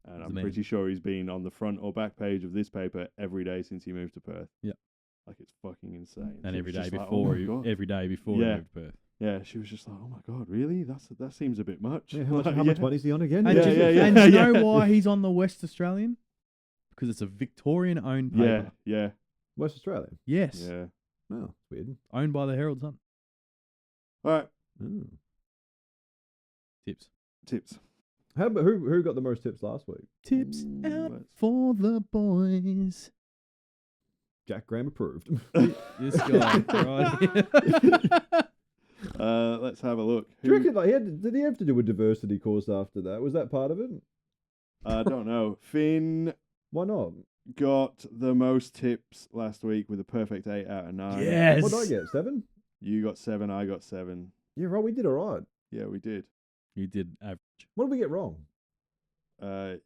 and I'm pretty sure he's been on the front or back page of this paper every day since he moved to Perth." Yeah, like it's fucking insane. And she every day before, he moved to Perth. Yeah, she was just like, "Oh my god, really? That seems a bit much." Yeah, how much money is he on again? And And you know why he's on the West Australian? Because it's a Victorian-owned paper. Yeah. West Australian. Yes. Yeah. Oh, weird. Owned by the Herald Sun. All right. Tips. How about who got the most tips last week? Tips out for the boys. Jack Graham approved. This guy, right? Let's have a look. Do you reckon, did he have to do a diversity course after that? Was that part of it? I don't know. Finn. Why not? Got the most tips last week with a perfect 8 out of 9. Yes. What did I get? 7? You got 7. I got 7. Yeah, right. We did all right. Yeah, we did. You did average. What did we get wrong? What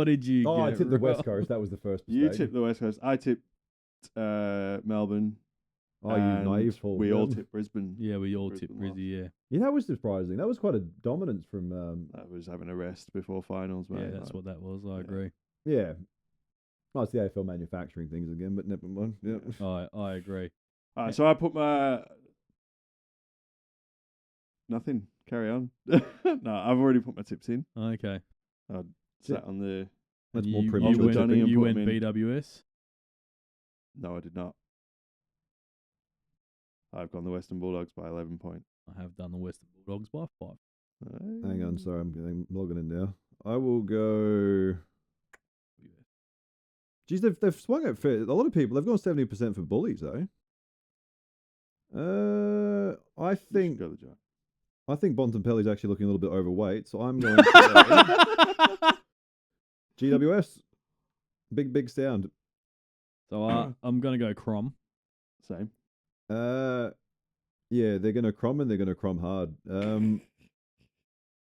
did you get? I tipped the West Coast. That was the first mistake. You tipped the West Coast. I tipped Melbourne. Oh, you naive fool. We all tipped Brisbane. Yeah, we all tipped Brizzy, yeah. Yeah, that was surprising. That was quite a dominance from... That was having a rest before finals, mate. Yeah, that's what that was. I agree. Yeah. Oh, it's the AFL manufacturing things again, but never mind. Yeah. I agree. All right, so I put my... Nothing. Carry on. No, I've already put my tips in. Okay. I sat on the... That's more premature. You went BWS? No, I did not. I've gone the Western Bulldogs by 11 points. I have done the Western Bulldogs by 5. Hang on, sorry, I'm logging in now. I will go... Geez, they've swung it fair. A lot of people, they've gone 70% for Bullies, though. I think Bontempelli's actually looking a little bit overweight, so I'm going to GWS. Big sound. So I'm going to go Crom. Same. Yeah, they're going to Crom and they're going to Crom hard.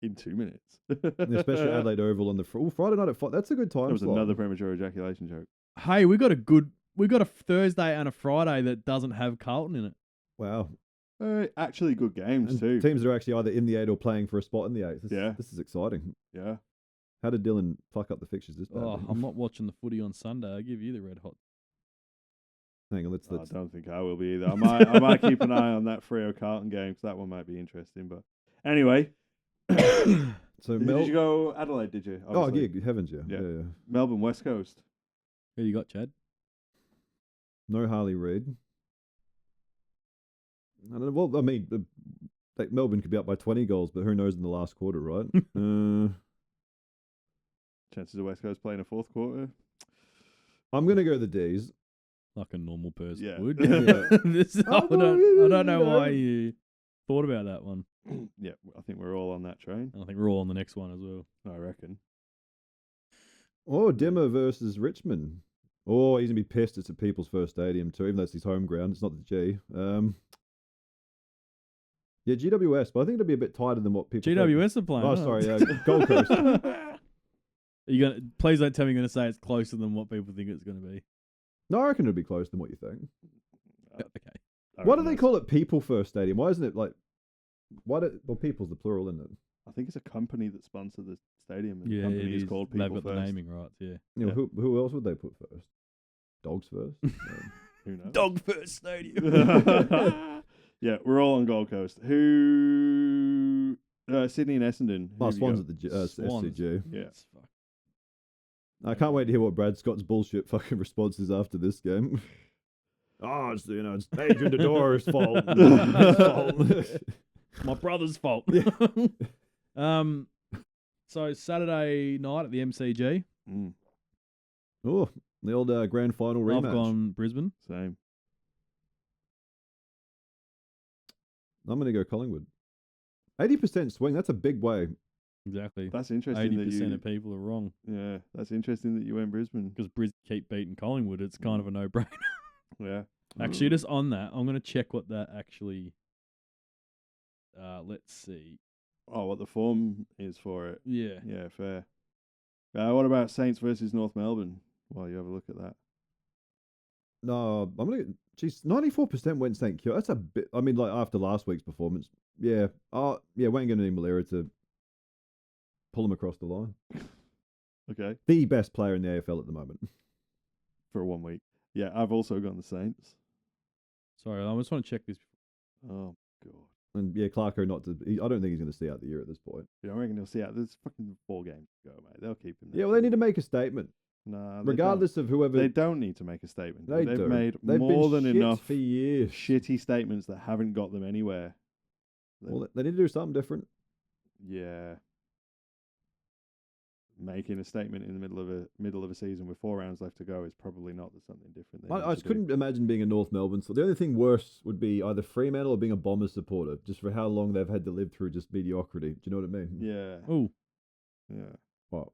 In 2 minutes. Especially Adelaide Oval on the Friday night at 5. That's a good time. That was another premature ejaculation joke. Hey, we got a Thursday and a Friday that doesn't have Carlton in it. Wow. Actually good games too. Teams that are actually either in the 8 or playing for a spot in the 8. This is exciting. Yeah. How did Dylan fuck up the fixtures this bad? I'm not watching the footy on Sunday. I'll give you the red hot. Hang on, let's. I don't think I will be either. I might keep an eye on that Freo Carlton game because that one might be interesting. But anyway, so did you go Adelaide? Did you? Obviously. Oh, yeah, heavens, yeah. Melbourne West Coast. Who you got, Chad? No Harley-Reid. I don't know. Well, I mean, Melbourne could be up by 20 goals, but who knows in the last quarter, right? Chances of West Coast playing a fourth quarter. I'm going to go the D's. Like a normal person Yeah. would. Yeah. I don't know why you thought about that one. Yeah, I think we're all on that train. I think we're all on the next one as well. I reckon. Oh, Dimmer versus Richmond. Oh, he's going to be pissed. It's at People's First Stadium too, even though it's his home ground. It's not the G. Yeah, GWS, but I think it'll be a bit tighter than what people GWS are playing. Oh, sorry, Gold Coast. Are you gonna? Please don't tell me you're gonna say it's closer than what people think it's gonna be. No, I reckon it'll be closer than what you think. Okay. Why do they call it People First Stadium? Why isn't it like... Well, People's the plural, isn't it? I think it's a company that sponsored the stadium. And Yeah, the company it is is. called They've People got the First. naming rights. Yeah. You know, Yeah. who else would they put first? Dogs first? Who knows? Dog First Stadium. Yeah, we're all on Gold Coast. Who? Sydney and Essendon. Who Oh, have you Swans got? at the Swans. SCG. Yeah. That's fuck- I can't wait to hear what Brad Scott's bullshit fucking response is after this game. Oh, it's Adrian Dodor's fault. His fault. My brother's fault. So Saturday night at the MCG, Mm, Oh, the old grand final rematch. I've gone Brisbane. same. I'm going to go Collingwood. 80% swing. That's a big way. Exactly. That's interesting. 80% of people are wrong Yeah, that's interesting that you went Brisbane. because Brisbane keep beating Collingwood. It's kind of a no-brainer. Yeah. Actually, just on that, I'm going to check what that actually. Let's see. Oh, what the form is for it. Yeah. Yeah, fair. What about Saints versus North Melbourne? While you have a look at that. No, I'm going to... Geez, 94% went St Kilda. That's a bit... I mean, like, after last week's performance, yeah. Yeah, we ain't going to need Malera to pull him across the line. Okay. The best player in the AFL at the moment. For 1 week. Yeah, I've also gone the Saints. Sorry, I just want to check this. Oh, God. And yeah, Clarko not to... I don't think he's going to see out the year at this point. You don't reckon he'll see out? There's fucking 4 games to go, mate. They'll keep him there. Yeah, well, they need to make a statement. Nah, Regardless of whoever... They don't need to make a statement. They They've do. made They've more been than shit enough for years. shitty statements that haven't got them anywhere. Well, they need to do something different. Yeah. Making a statement in the middle of a season with 4 rounds left to go is probably not something different. I just couldn't imagine being a North Melbourne. So the only thing worse would be either Fremantle or being a Bombers supporter, just for how long they've had to live through just mediocrity. Do you know what I mean? Yeah. Oh, Yeah. What?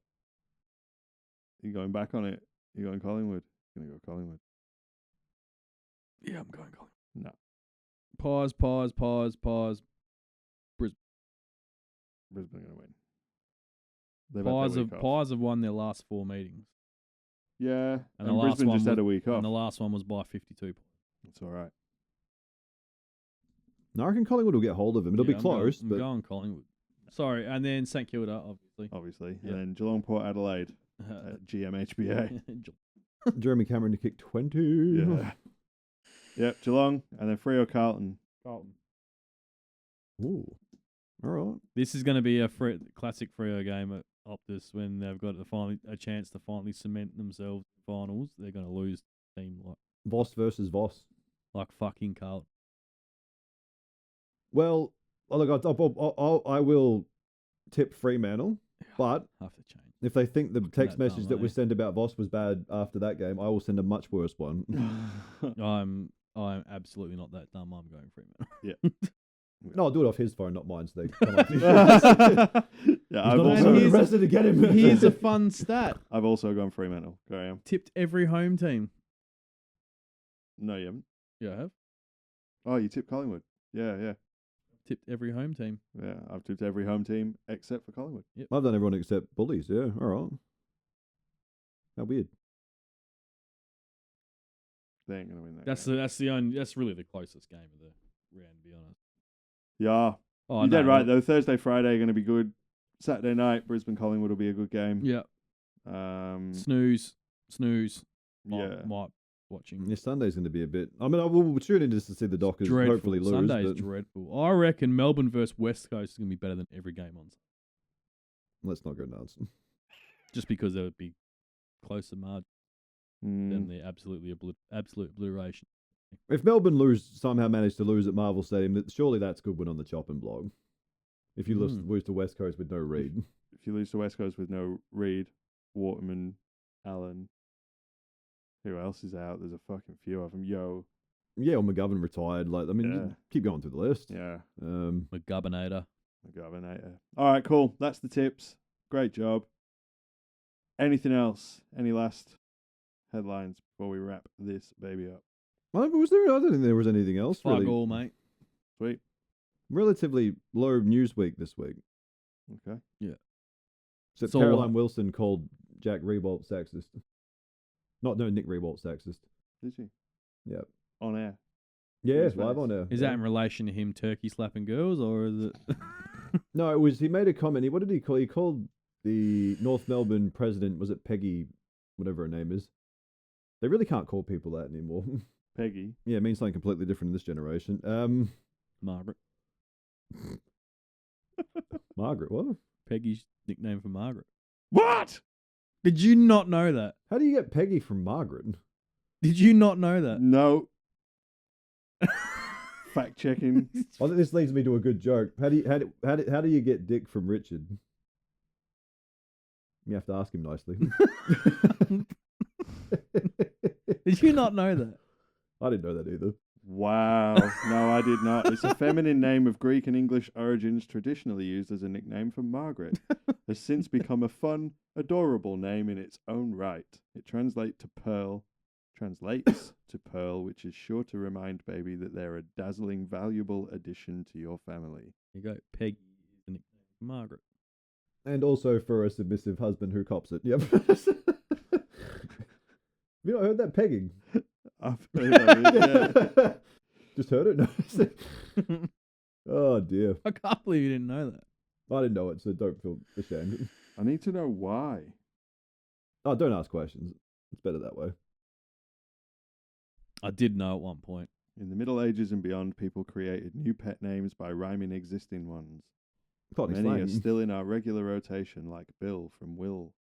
You going back on it? You going Collingwood? Gonna go Collingwood. yeah, I'm going Collingwood. No. Pause. Brisbane are gonna win. They've had their week off. Pies have won their last 4 meetings, Yeah. And And the last Brisbane one just had was- a week off. and the last one was by 52 points. That's all right. No, I reckon Collingwood will get hold of him. It'll Yeah, be close, I'm but going Collingwood. Sorry, and then St Kilda, obviously. Obviously. Yeah. And then Geelong, Port Adelaide at GMHBA. Jeremy Cameron to kick 20. Yeah. Yep, Geelong. And then Freo Carlton. Carlton. Ooh. All right. This is going to be a classic Freo game at Optus when they've got a chance to finally cement themselves in finals. They're going to lose a team Voss versus Voss. like fucking Carlton. Well, look, I will tip Fremantle, but Have to change. if they think the text that message dumb, that was eh? sent about Voss was bad after that game, I will send a much worse one. I'm absolutely not that dumb. I'm going Fremantle. No, I'll do it off his phone, not mine. So they come up. Yeah, I've I've also here's- arrested to get him. Here's a fun stat. I've also gone Fremantle. Graham. Tipped every home team. No, you haven't. Yeah, I have. Oh, you tipped Collingwood. Yeah. Tipped every home team. Yeah, I've tipped every home team except for Collingwood. I've done everyone except Bullies. Yeah, all right. How weird. They ain't gonna win that. That's really the closest game of the round, to be honest. Yeah, Oh, you're no, dead right look- though. Thursday, Friday are going to be good. Saturday night, Brisbane Collingwood will be a good game. Yeah. Snooze. Yeah. Might watching. Yeah, Sunday's going to be a bit. I mean, I will tune in just to see the Dockers Dreadful. hopefully lose. Sunday's but dreadful. I reckon Melbourne versus West Coast is going to be better than every game on Sunday, let's not go nuts. just because there would be closer margin. than the absolute obliteration. If Melbourne somehow manage to lose at Marvel Stadium, surely that's good win on the chopping block. If you lose to West Coast with no Reid. If you lose to West Coast with no Reid, Waterman, Allen, who else is out? There's a fucking few of them. Yeah, or McGovern retired. Keep going through the list. Yeah. McGovernator. All right, cool. That's the tips. Great job. Anything else? Any last headlines before we wrap this baby up? I don't think there was anything else. Fuck really. all, mate. Sweet. Relatively low news week this week. Okay. Yeah. Except Caroline Wilson called Jack Rewalt sexist. Nick Rewalt sexist. Did she? Yeah. On air. Yeah, live on air. Is that in relation to him turkey slapping girls, or is it? No, he made a comment. What did he call? He called the North Melbourne president, was it Peggy, whatever her name is? They really can't call people that anymore. Peggy. Yeah, it means something completely different in this generation. Margaret. Margaret, what? Peggy's nickname for Margaret. What? Did you not know that? How do you get Peggy from Margaret? Did you not know that? No. Fact checking. I think this leads me to a good joke. How do you get Dick from Richard? You have to ask him nicely. Did you not know that? I didn't know that either. Wow. No, I did not. It's a feminine name of Greek and English origins traditionally used as a nickname for Margaret. Has since become a fun, adorable name in its own right. It translates to Pearl, which is sure to remind baby that they're a dazzling, valuable addition to your family. You go, Peggy is the nickname for Margaret. And also for a submissive husband who cops it. Yep. Have you not heard that pegging? I've heard of it, yeah. Just heard it? No. Oh, dear. I can't believe you didn't know that. I didn't know it, so don't feel ashamed. I need to know why. Oh, don't ask questions. It's better that way. I did know at one point. In the Middle Ages and beyond, people created new pet names by rhyming existing ones. Many are still in our regular rotation, like Bill from Will,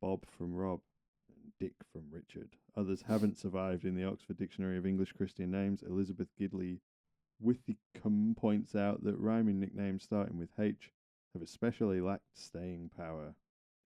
Bob from Rob, and Dick from Richard. Others haven't survived in the Oxford Dictionary of English Christian Names. Elizabeth Gidley Withicum points out that rhyming nicknames starting with H have especially lacked staying power,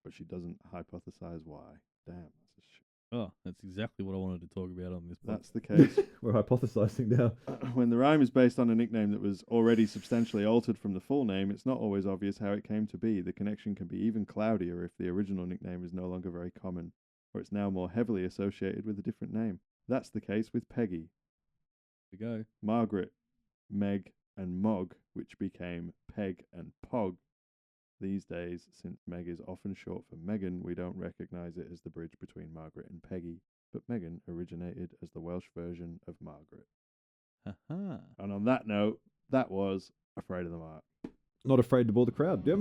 but she doesn't hypothesize why. Damn, that's a shit. Oh, that's exactly what I wanted to talk about on this podcast. That's the case. We're hypothesizing now. When the rhyme is based on a nickname that was already substantially altered from the full name, it's not always obvious how it came to be. The connection can be even cloudier if the original nickname is no longer very common, or it's now more heavily associated with a different name. That's the case with Peggy. There we go. Margaret, Meg, and Mog, which became Peg and Pog. These days, since Meg is often short for Megan, we don't recognise it as the bridge between Margaret and Peggy, but Megan originated as the Welsh version of Margaret. Ha-ha. And on that note, that was Afraid of the Mark. Not afraid to bore the crowd, yep.